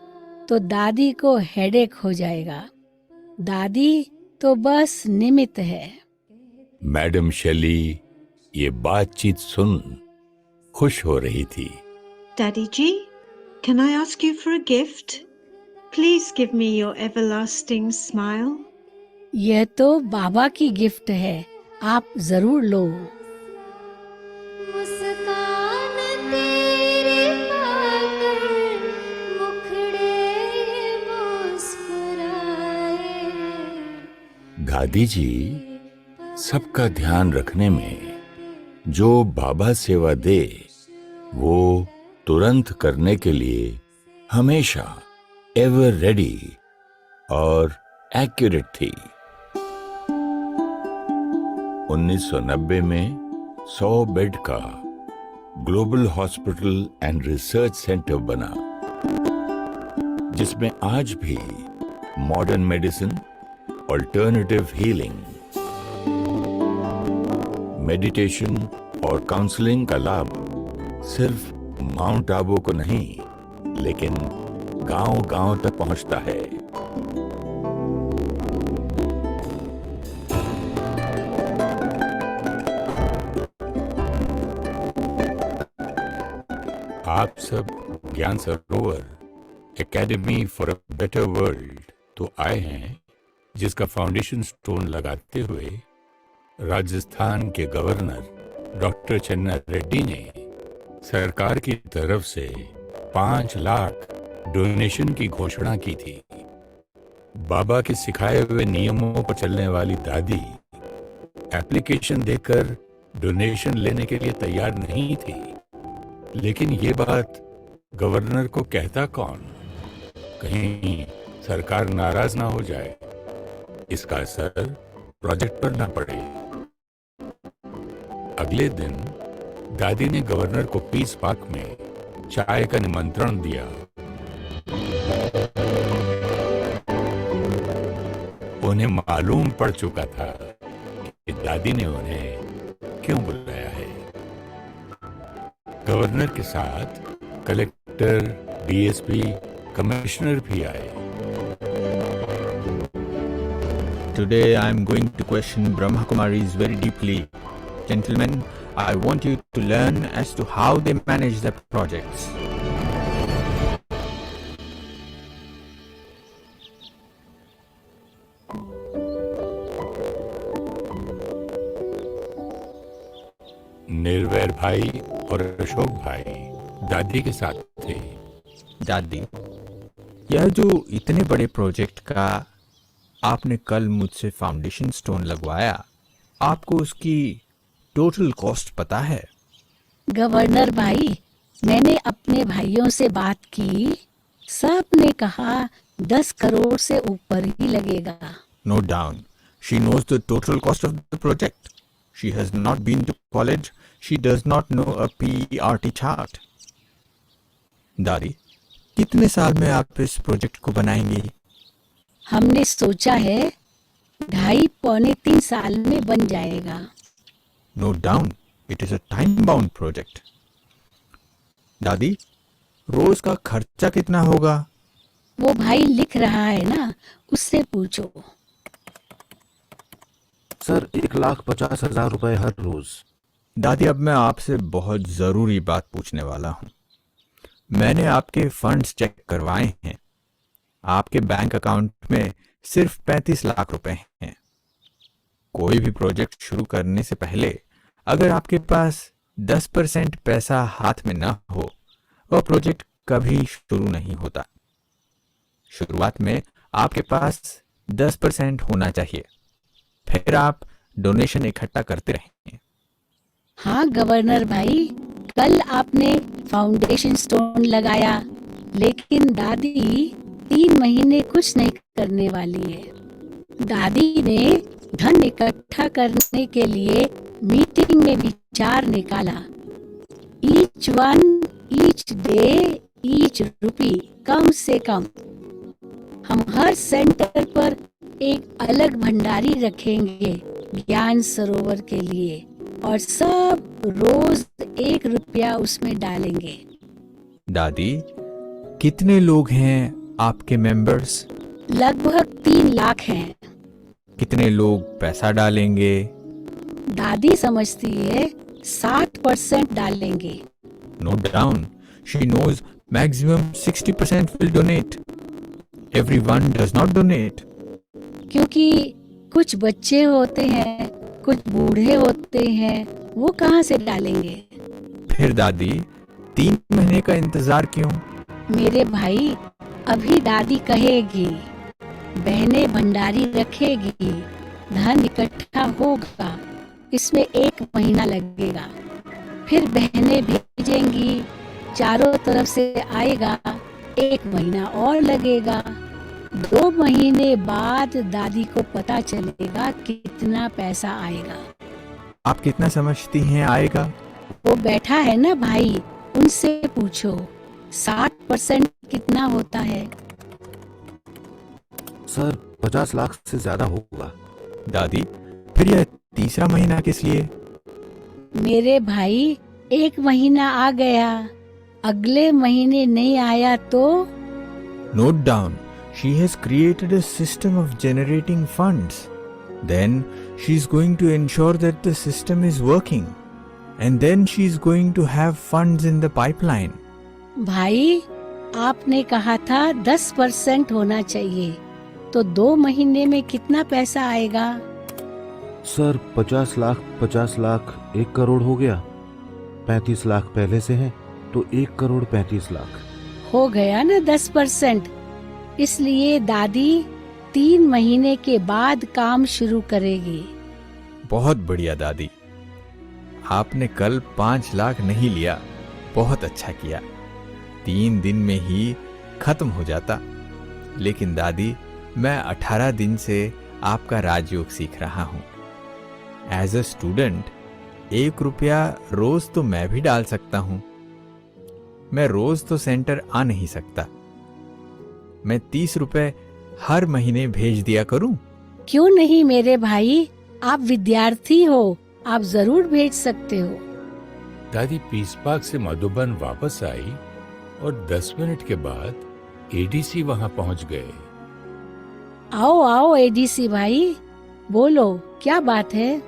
तो दादी को हेडेक हो जाएगा। दादी तो बस निमित्त है। मैडम शेली ये बातचीत सुन खुश हो रही थी। Daddy Ji, can I ask you for a gift? Please give me your everlasting smile. यह तो बाबा की गिफ्ट है, आप जरूर लो। मुस्कान तेरे पाकर मुखड़े मुस्कुराए। दादी जी सबका ध्यान रखने में जो बाबा सेवा दे वो तुरंत करने के लिए हमेशा एवर रेडी और एक्यूरेट थी। 1990 में 100 बेड का global hospital and research centre बना, जिसमें आज भी modern medicine, alternative healing, meditation और काउंसलिंग का लाभ सिर्फ माउंट आबू को नहीं, लेकिन गांव-गांव तक पहुंचता है। आप सब ज्ञान सरोवर academy for a better world तो आए हैं, जिसका फाउंडेशन स्टोन लगाते हुए राजस्थान के गवर्नर डॉक्टर चन्ना रेड्डी ने सरकार की तरफ से 5 लाख डोनेशन की घोषणा की थी। बाबा के सिखाए हुए नियमों पर चलने वाली दादी एप्लीकेशन देकर डोनेशन लेने के लिए तैयार नहीं थी, लेकिन ये बात गवर्नर को कहता कौन? कहीं सरकार नाराज ना हो जाए, इसका असर प्रोजेक्ट पर ना पड़े। अगले दिन दादी ने गवर्नर को पीस पार्क में चाय का निमंत्रण दिया। उन्हें मालूम पड़ चुका था कि दादी ने उन्हें क्यों बुलाया है। गवर्नर के साथ कलेक्टर, डीएसपी, कमिश्नर भी आए। Today I am going to question Brahma Kumaris very deeply. Gentlemen, I want you to learn as to how they manage their projects. निर्वैर भाई और अशोक भाई दादी के साथ थे। दादी, यह जो इतने बड़े प्रोजेक्ट का आपने कल मुझसे फाउंडेशन स्टोन लगवाया, आपको उसकी टोटल कॉस्ट पता है? गवर्नर भाई, मैंने अपने भाइयों से बात की, सब ने कहा 10 करोड़ से ऊपर ही लगेगा। Note down. She knows the total cost of the project. She has not been to college. She does not know a PERT chart. दादी, कितने साल में आप इस प्रोजेक्ट को बनाएंगी? हमने सोचा है 2.5-3 साल में बन जाएगा। Note down. It is a time-bound project. दादी, रोज का खर्चा कितना होगा? वो भाई लिख रहा है ना, उससे पूछो। सर 1,50,000 रुपए हर रोज। दादी, अब मैं आपसे बहुत जरूरी बात पूछने वाला हूँ। मैंने आपके फंड्स चेक करवाए हैं। आपके बैंक अकाउंट में सिर्फ 35 लाख रुपए हैं। कोई भी प्रोजेक्ट शुरू करने से पहले अगर आपके पास 10% पैसा हाथ में ना हो, वह प्रोजेक्ट कभी शुरू नहीं होता। शुरुआत में आपके पास 10% होना चाहिए, फिर आप डोनेशन इकट्ठा करते रहेंगे। हाँ गवर्नर भाई, कल आपने फाउंडेशन स्टोन लगाया, लेकिन दादी 3 महीने कुछ नहीं करने वाली है। दादी ने धन इकट्ठा करने के लिए मीटिंग में विचार निकाला। Each one, each day, each rupee, कम से कम हम हर सेंटर पर एक अलग भंडारी रखेंगे ज्ञान सरोवर के लिए, और सब रोज 1 रुपया उसमें डालेंगे। दादी, कितने लोग हैं आपके मेंबर्स? लगभग 3 लाख हैं। कितने लोग पैसा डालेंगे? दादी समझती है 60% डालेंगे। Note down. She knows maximum 60% will donate. Everyone does not donate. क्योंकि कुछ बच्चे होते हैं, कुछ बूढ़े होते हैं, वो कहाँ से डालेंगे? फिर दादी 3 महीने का इंतजार क्यों? मेरे भाई, अभी दादी कहेगी, बहनें भंडारी रखेगी, धन इकट्ठा होगा, इसमें 1 महीना लगेगा, फिर बहनें भेजेंगी, चारों तरफ से आएगा, 1 महीना और लगेगा। 2 महीने बाद दादी को पता चलेगा कितना पैसा आएगा। आप कितना समझती हैं आएगा? वो बैठा है ना भाई, उनसे पूछो 60% कितना होता है? सर 50 लाख से ज्यादा होगा। दादी, फिर यह तीसरा महीना किस लिए? मेरे भाई, 1 महीना आ गया, अगले महीने नहीं आया तो? Note down. She has created a system of generating funds. Then she is going to ensure that the system is working. And then she is going to have funds in the pipeline. भाई, आपने कहा था 10% होना चाहिए, तो 2 महीने में कितना पैसा आएगा? सर 50 लाख 1 करोड़ हो गया। 35 लाख पहले से हैं, तो 1 करोड़ 35 लाख हो गया ना 10%। इसलिए दादी 3 महीने के बाद काम शुरू करेगी। बहुत बढ़िया दादी, आपने कल 5 लाख नहीं लिया, बहुत अच्छा किया। 3 दिन में ही खत्म हो जाता। लेकिन दादी, मैं 18 दिन से आपका राजयोग सीख रहा हूँ। एज अ स्टूडेंट 1 रुपया रोज तो मैं भी डाल सकता हूँ। मैं रोज तो सेंटर आ नहीं सकता। मैं 30 रुपए हर महीने भेज दिया करूं? क्यों नहीं मेरे भाई, आप विद्यार्थी हो, आप जरूर भेज सकते हो। दादी पीस पार्क से मधुबन वापस आई और 10 मिनट के बाद एडीसी वहां पहुंच गए। आओ आओ एडीसी भाई, बोलो क्या बात है?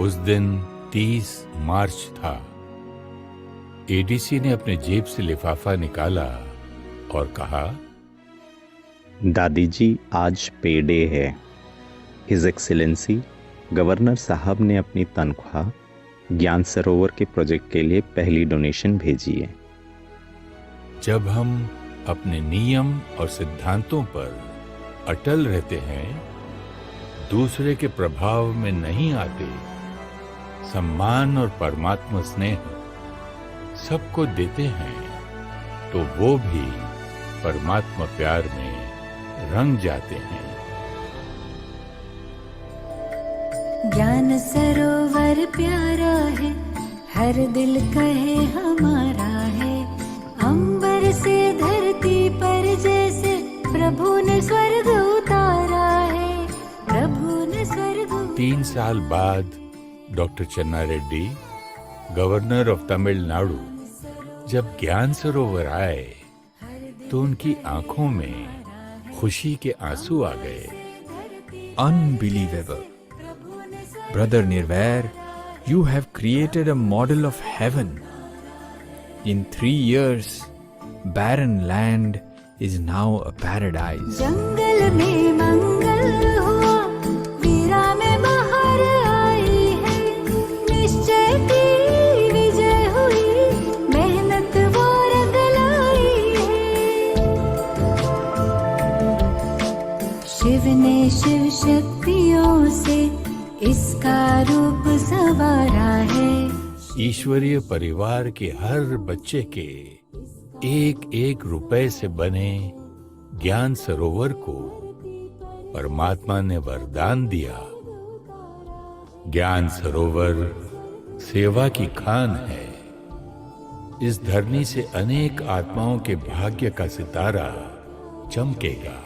उस दिन 30 मार्च था। एडीसी ने अपने जेब से लिफाफा निकाला और कहा, दादी जी, आज पे डे है। हिज एक्सीलेंसी गवर्नर साहब ने अपनी तनख्वाह ज्ञान सरोवर के प्रोजेक्ट के लिए पहली डोनेशन भेजी है। जब हम अपने नियम और सिद्धांतों पर अटल रहते हैं, दूसरे के प्रभाव में नहीं आते, सम्मान और परमात्मा स्नेह सबको देते हैं, तो वो भी परमात्मा प्यार में रंग जाते हैं। ज्ञान सरोवर प्यारा है, हर दिल कहे हमारा है। अंबर से धरती पर जैसे प्रभु ने स्वर्ग उतारा है, प्रभु ने स्वर्ग। 3 साल बाद डॉक्टर चन्ना रेड्डी, गवर्नर ऑफ तमिलनाडु, जब ज्ञान सरोवर आए तो उनकी आंखों में खुशी के आंसू आ गए। Unbelievable. Brother Nirvair, you have created a model of heaven. In 3 years, barren land is now a paradise. जंगल में मंगल हुआ, वीरा में बहार आई है, निश्चय की विजय हुई, मेहनत वो रंग लाई है। शिव ने शिव शक्तियों से इसका रूप संवारा है। ईश्वरीय परिवार के हर बच्चे के एक एक रुपए से बने ज्ञान सरोवर को परमात्मा ने वरदान दिया। ज्ञान सरोवर सेवा की खान है। इस धरनी से अनेक आत्माओं के भाग्य का सितारा चमकेगा।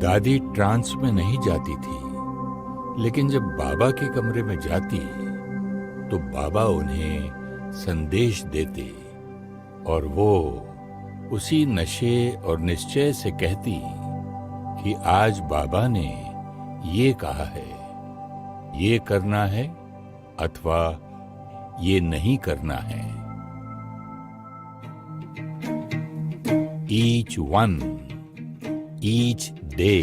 दादी ट्रांस में नहीं जाती थी, लेकिन जब बाबा के कमरे में जाती तो बाबा उन्हें संदेश देते और वो उसी नशे और निश्चय से कहती कि आज बाबा ने ये कहा है, ये करना है अथवा ये नहीं करना है। Each one, each day,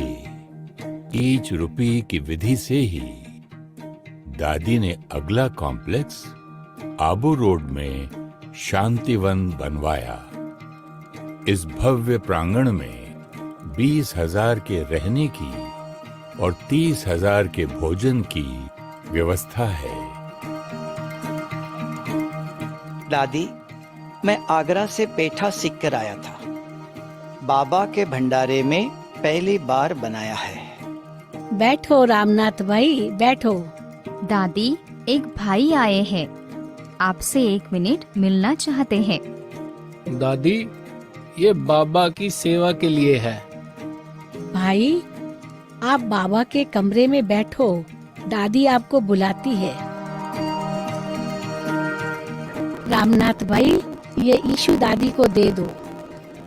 each rupee की विधि से ही दादी ने अगला कॉम्प्लेक्स आबू रोड में शांतिवन बनवाया। इस भव्य प्रांगण में 20,000 के रहने की और 30,000 के भोजन की व्यवस्था है। दादी, मैं आगरा से पेठा सीख कर आया था। बाबा के भंडारे में पहली बार बनाया है। बैठो रामनाथ भाई, बैठो। दादी, एक भाई आए हैं, आपसे 1 मिनट मिलना चाहते हैं। दादी, ये बाबा की सेवा के लिए है। भाई, आप बाबा के कमरे में बैठो, दादी आपको बुलाती है। रामनाथ भाई, ये ईशु दादी को दे दो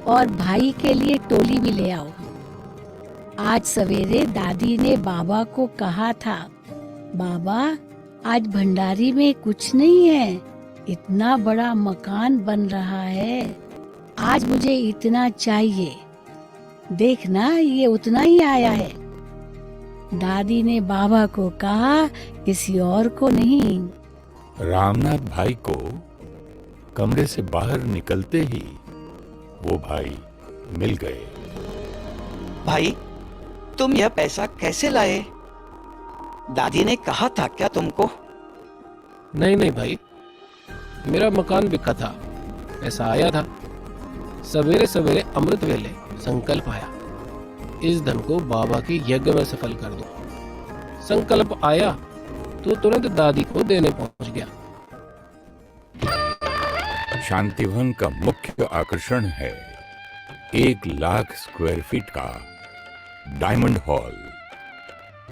और भाई के लिए टोली भी ले आओ। आज सवेरे दादी ने बाबा को कहा था, बाबा आज भंडारी में कुछ नहीं है, इतना बड़ा मकान बन रहा है, आज मुझे इतना चाहिए। देखना, ये उतना ही आया है। दादी ने बाबा को कहा, किसी और को नहीं। रामनाथ भाई को कमरे से बाहर निकलते ही वो भाई मिल गए। भाई, तुम यह पैसा कैसे लाए? दादी ने कहा था क्या तुमको? नहीं भाई, मेरा मकान बिका था, पैसा आया था। सवेरे सवेरे अमृत वेले संकल्प आया, इस धन को बाबा के यज्ञ में सफल कर दो। संकल्प आया तो तुरंत दादी को देने पहुंच गया। शांतिवन का मुख्य आकर्षण है 1 लाख स्क्वायर फीट का डायमंड हॉल,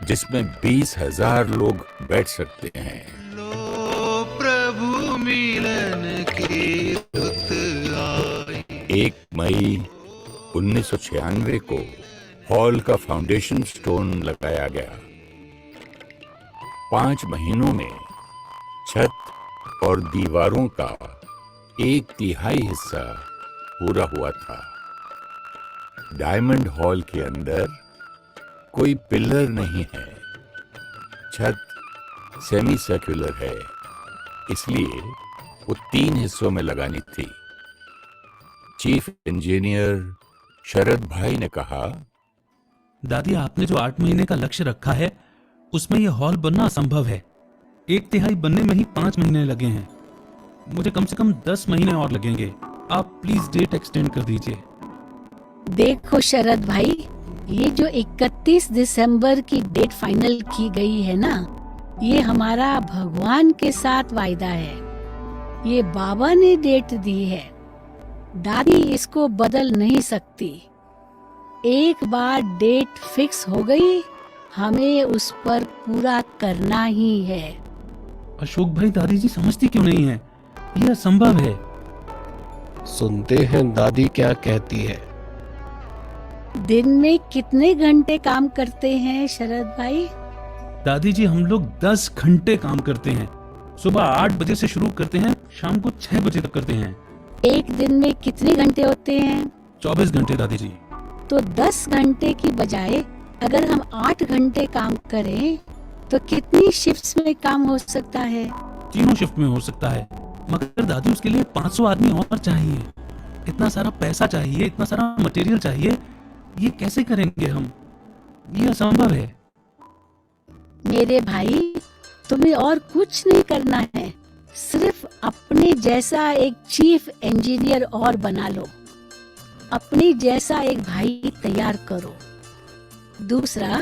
जिसमें 20,000 लोग बैठ सकते हैं। प्रभु मिलन की रुत आई। 1 मई 1996 को हॉल का फाउंडेशन स्टोन लगाया गया। 5 महीनों में छत और दीवारों का 1/3 हिस्सा पूरा हुआ था। डायमंड हॉल के अंदर कोई पिलर नहीं है, छत सेमी सर्कुलर है इसलिए वो 3 हिस्सों में लगानी थी। चीफ इंजीनियर शरद भाई ने कहा, दादी आपने जो 8 महीने का लक्ष्य रखा है उसमें यह हॉल बनना असंभव है। 1/3 बनने में ही 5 महीने लगे हैं। मुझे कम से कम 10 महीने और लगेंगे। आप प्लीज डेट एक्सटेंड कर दीजिए। देखो शरद भाई, ये जो 31 दिसंबर की डेट फाइनल की गई है ना, ये हमारा भगवान के साथ वायदा है। ये बाबा ने डेट दी है, दादी इसको बदल नहीं सकती। एक बार डेट फिक्स हो गई, हमें उस पर पूरा करना ही है। अशोक भाई, दादी जी समझती क्यों नहीं है? यह असंभव है। सुनते हैं दादी क्या कहती है। दिन में कितने घंटे काम करते हैं शरद भाई? दादी जी, हम लोग 10 घंटे काम करते हैं। सुबह 8 बजे से शुरू करते हैं, शाम को 6 बजे तक करते हैं। एक दिन में कितने घंटे होते हैं? 24 घंटे दादी जी। तो 10 घंटे की बजाय अगर हम 8 घंटे काम करें तो कितनी शिफ्ट्स में काम हो सकता है? 3 शिफ्ट में हो सकता है, मगर दादी उसके लिए 500 आदमी और चाहिए। इतना सारा पैसा चाहिए, इतना सारा मटेरियल चाहिए, ये कैसे करेंगे हम? ये असंभव है। मेरे भाई, तुम्हें और कुछ नहीं करना है, सिर्फ अपने जैसा एक चीफ इंजीनियर और बना लो, अपने जैसा एक भाई तैयार करो। दूसरा,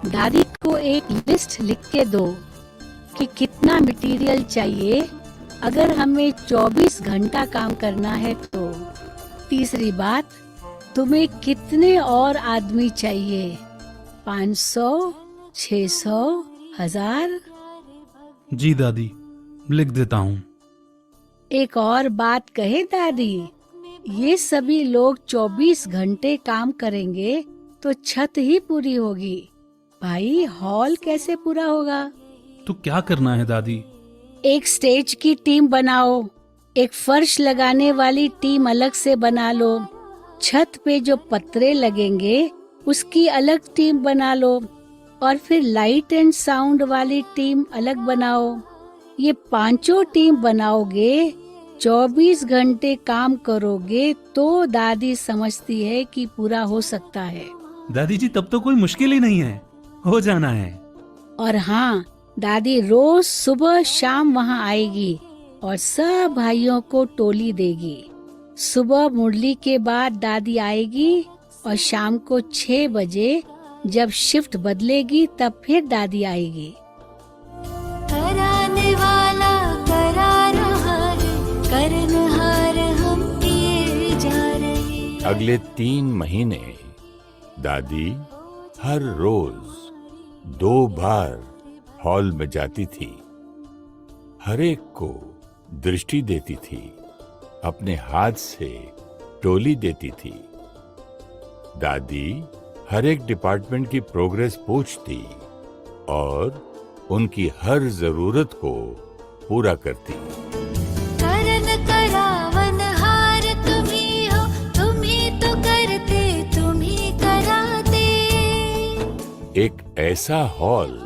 दादी को एक लिस्ट लिख के दो कि कितना मटेरियल चाहिए अगर हमें 24 घंटा काम करना है तो। तीसरी बात, तुम्हें कितने और आदमी चाहिए? 500, 600, 1000? जी दादी, लिख देता हूँ। एक और बात कहे दादी, ये सभी लोग 24 घंटे काम करेंगे तो छत ही पूरी होगी। भाई, हॉल कैसे पूरा होगा? तो क्या करना है दादी? एक स्टेज की टीम बनाओ, एक फर्श लगाने वाली टीम अलग से बना लो, छत पे जो पत्रे लगेंगे उसकी अलग टीम बना लो, और फिर लाइट एंड साउंड वाली टीम अलग बनाओ। ये 5 टीम बनाओगे, 24 घंटे काम करोगे तो दादी समझती है कि पूरा हो सकता है। दादी जी, तब तो कोई मुश्किल ही नहीं है, हो जाना है। और हाँ, दादी रोज सुबह शाम वहाँ आएगी और सब भाइयों को टोली देगी। सुबह मुरली के बाद दादी आएगी और शाम को 6 बजे जब शिफ्ट बदलेगी तब फिर दादी आएगी। कराने वाला करा रहा है, करनहार हम किए जा रहे। अगले 3 महीने दादी हर रोज 2 बार हॉल में जाती थी, हर एक को दृष्टि देती थी, अपने हाथ से टोली देती थी। दादी हर एक डिपार्टमेंट की प्रोग्रेस पूछती और उनकी हर जरूरत को पूरा करती। करन करावन हार तुम्ही हो, तुम्ही तो करते, तुम्ही कराते। एक ऐसा हॉल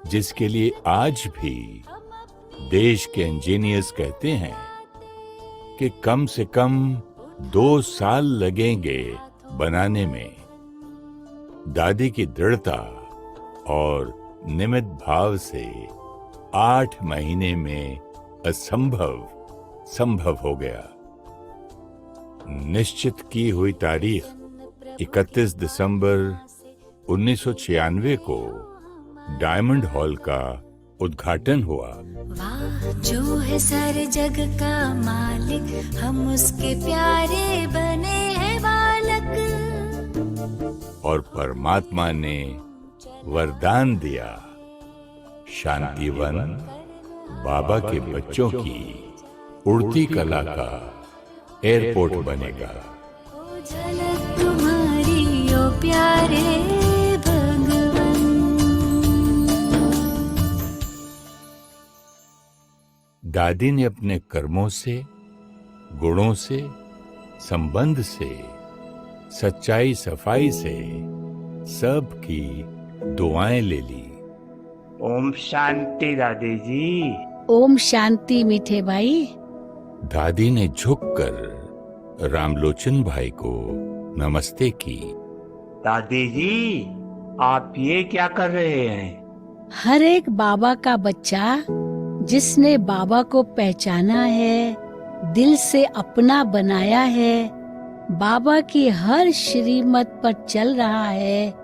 जिसके लिए आज भी देश के इंजीनियर्स कहते हैं कि कम से कम 2 साल लगेंगे बनाने में। दादी की दृढ़ता और निमित भाव से 8 महीने में असंभव संभव हो गया। निश्चित की हुई तारीख 31 दिसंबर 1996 को डायमंड हॉल का उद्घाटन हुआ। वाह, जो है सारे जग का मालिक, हम उसके प्यारे बने हैं बालक। और परमात्मा ने वरदान दिया, शांतिवन बाबा के बच्चों की उड़ती कला का एयरपोर्ट बनेगा। झलक तुम्हारी ओ प्यारे भगवन। दादी ने अपने कर्मों से, गुणों से, संबंध से, सच्चाई सफाई से सबकी दुआएं ले ली। ओम शांति दादी जी। ओम शांति मीठे भाई। दादी ने झुककर रामलोचन भाई को नमस्ते की। दादी जी, आप ये क्या कर रहे हैं? हर एक बाबा का बच्चा जिसने बाबा को पहचाना है, दिल से अपना बनाया है, बाबा की हर श्रीमत पर चल रहा है,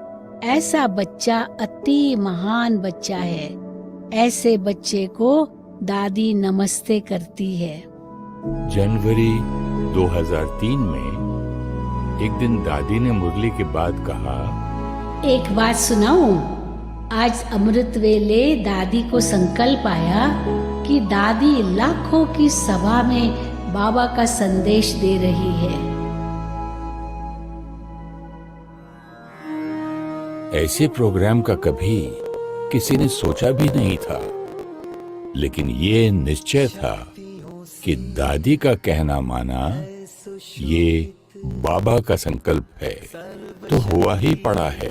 ऐसा बच्चा अति महान बच्चा है। ऐसे बच्चे को दादी नमस्ते करती है। जनवरी 2003 में एक दिन दादी ने मुरली के बाद कहा, एक बात सुनाऊं? आज अमृत वेले दादी को संकल्प आया कि दादी लाखों की सभा में बाबा का संदेश दे रही है। ऐसे प्रोग्राम का कभी किसी ने सोचा भी नहीं था, लेकिन ये निश्चय था कि दादी का कहना माना, ये बाबा का संकल्प है तो हुआ ही पड़ा है।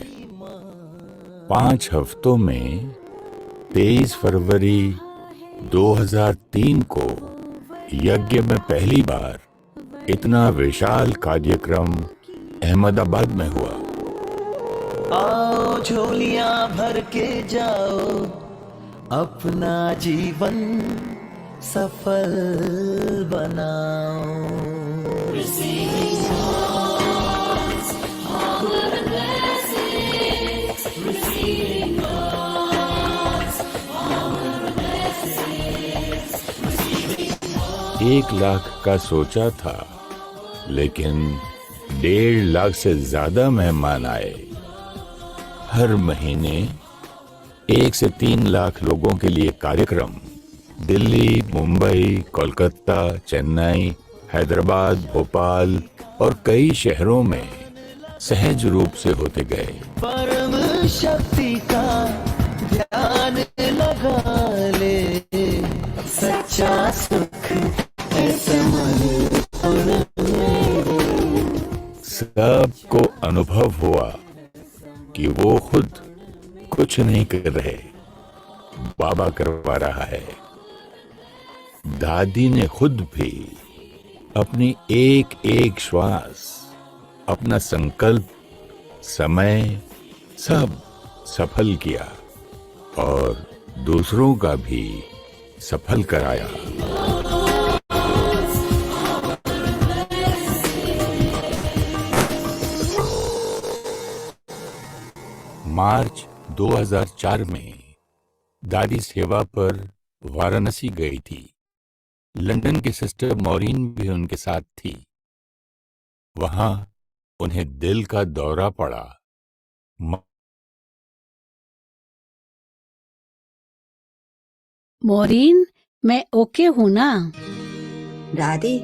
5 हफ्तों में 23 फरवरी 2003 को यज्ञ में पहली बार इतना विशाल कार्यक्रम अहमदाबाद में हुआ। आओ झोलियां भर के जाओ, अपना जीवन सफल बनाओ। एक लाख का सोचा था, लेकिन 1.5 लाख से ज्यादा मेहमान आए। हर महीने 1 से 3 लाख लोगों के लिए कार्यक्रम दिल्ली, मुंबई, कोलकाता, चेन्नई, हैदराबाद, भोपाल और कई शहरों में सहज रूप से होते गए। परम शक्ति का ध्यान लगा ले, सच्चा सुख ऐसा सबको अनुभव हुआ कि वो खुद कुछ नहीं कर रहे, बाबा करवा रहा है। दादी ने खुद भी अपनी एक एक श्वास, अपना संकल्प, समय सब सफल किया और दूसरों का भी सफल कराया। मार्च 2004 में दादी सेवा पर वाराणसी गई थी। लंदन की सिस्टर मॉरीन भी उनके साथ थी। वहां उन्हें दिल का दौरा पड़ा। मॉरीन, मैं ओके हूँ ना? दादी,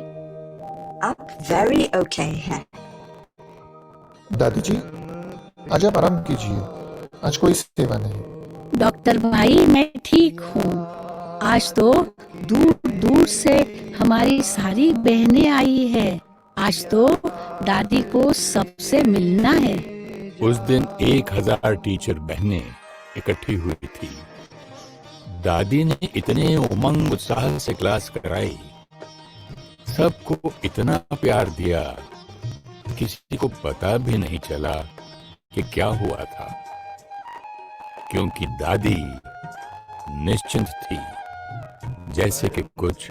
आप वेरी ओके हैं। दादी जी, आज आप आराम कीजिए, आज कोई सेवा नहीं। डॉक्टर भाई, मैं ठीक हूँ। आज तो दूर दूर से हमारी सारी बहनें आई है। आज तो दादी को सबसे मिलना है। उस दिन 1000 टीचर बहनें इकट्ठी हुई थी। दादी ने इतने उमंग उत्साह से क्लास कराई, सबको इतना प्यार दिया, किसी को पता भी नहीं चला कि क्या हुआ था, क्योंकि दादी निश्चिंत थी, जैसे कि कुछ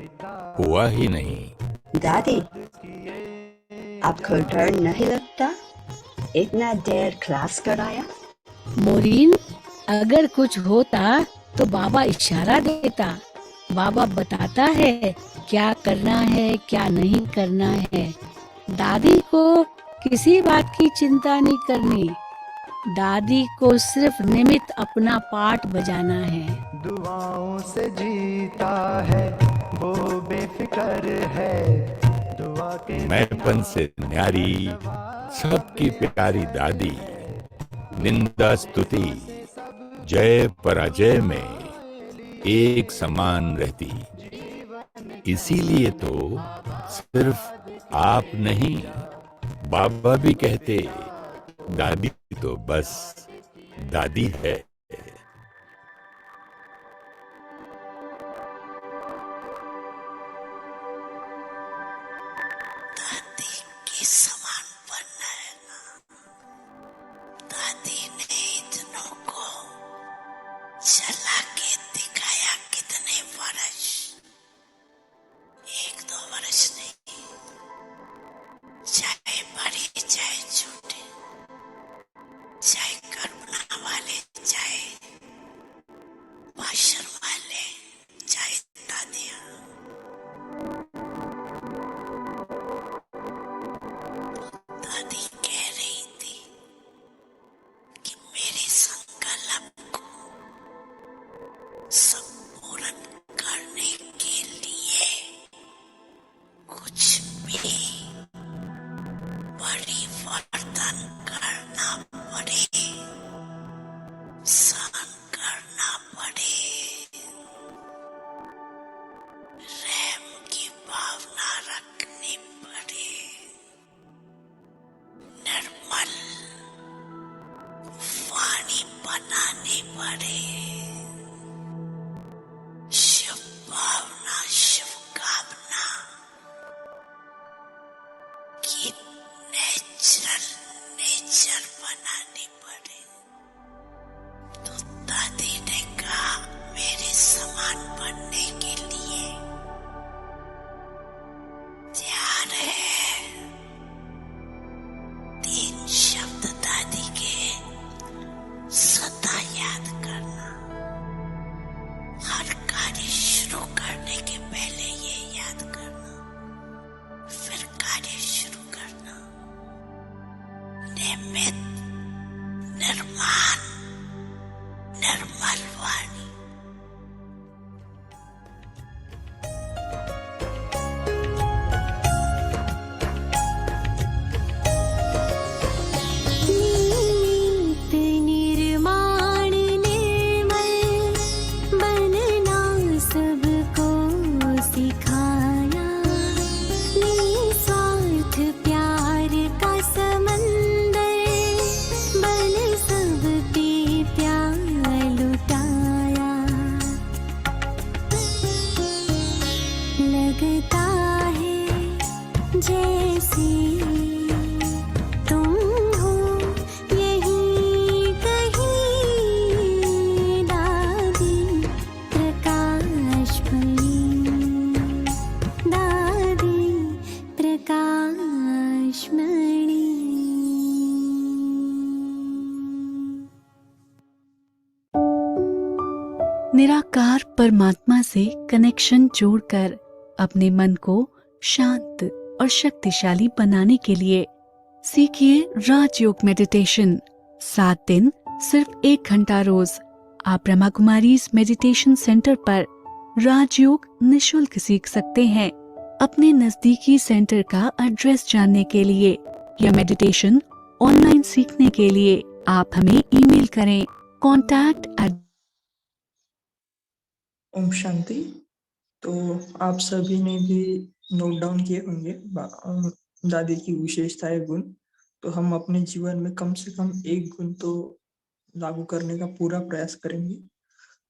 हुआ ही नहीं। दादी, आपको डर नहीं लगता? इतना देर क्लास कराया? मोरीन, अगर कुछ होता तो बाबा इशारा देता। बाबा बताता है क्या करना है, क्या नहीं करना है। दादी को किसी बात की चिंता नहीं करनी। दादी को सिर्फ निमित्त अपना पाठ बजाना है। दुआओं से जीता है वो बेफिक्र है, दुआ के मैंपन से न्यारी, सबकी प्यारी दादी, निंदा स्तुति, जय पराजय में एक समान रहती। इसीलिए तो सिर्फ आप नहीं, बाबा भी कहते, दादी तो बस दादी है। दादी के समान बनना है ना। दादी ने इतनों को चला के दिखाया कितने वर्ष, 1-2 वर्ष नहीं, चाहे बड़े चाहे छोटे, चाहे करुणा वाले चाहे भाषण वाले, चाहे दादियाँ। दादी कह रही थी कि मेरे संकल्प को संपूर्ण करने के लिए कुछ भी परिवर्तन करना पड़े, सहन करना पड़े, रहम की भावना रखनी पड़े, निर्मल वाणी बनानी पड़े, शुभ भावना शुभकामना की नेचर बनानी पड़े। तो दादी ने कहा मेरे समान बनने के लिए तैयार है। 3 शब्द दादी के सदा याद करना। हर कार्य शुरू करने के पहले ये याद करना, फिर कार्य शुरू करना। निमित, निर्माण, निर्मल वाणी। निमित्त, निर्माण, निर्मल बनना सबको सिखाया। निस्वार्थ प्यार का समंदर बन सब पे प्यार लुटाया। लगता है जैसे तुम हो यहीं कहीं, दादी प्रकाशमणि, दादी प्रकाशमणि। निराकार परमात्मा से कनेक्शन जोड़कर अपने मन को शांत और शक्तिशाली बनाने के लिए सीखिए राजयोग मेडिटेशन। 7 दिन सिर्फ 1 घंटा रोज। आप ब्रह्मा कुमारीज मेडिटेशन सेंटर पर राजयोग निशुल्क सीख सकते हैं। अपने नजदीकी सेंटर का एड्रेस जानने के लिए या मेडिटेशन ऑनलाइन सीखने के लिए आप हमें ईमेल करें contact@ ओम शांति। तो आप सभी ने भी नोट डाउन किए होंगे दादी की विशेषताएं, गुण। तो हम अपने जीवन में कम से कम 1 गुण तो लागू करने का पूरा प्रयास करेंगे।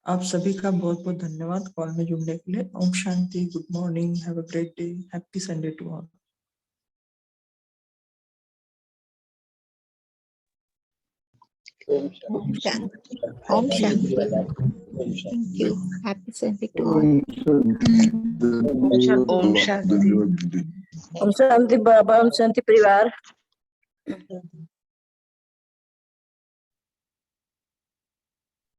आप सभी का बहुत बहुत धन्यवाद कॉल में जुड़ने के लिए। ओम शांति, good morning, have a great day, happy Sunday to all. Om Shanti. Om Shanti. Thank you. Happy Sunday to all. Om Shanti. Om Shanti Baba, Om Shanti परिवार।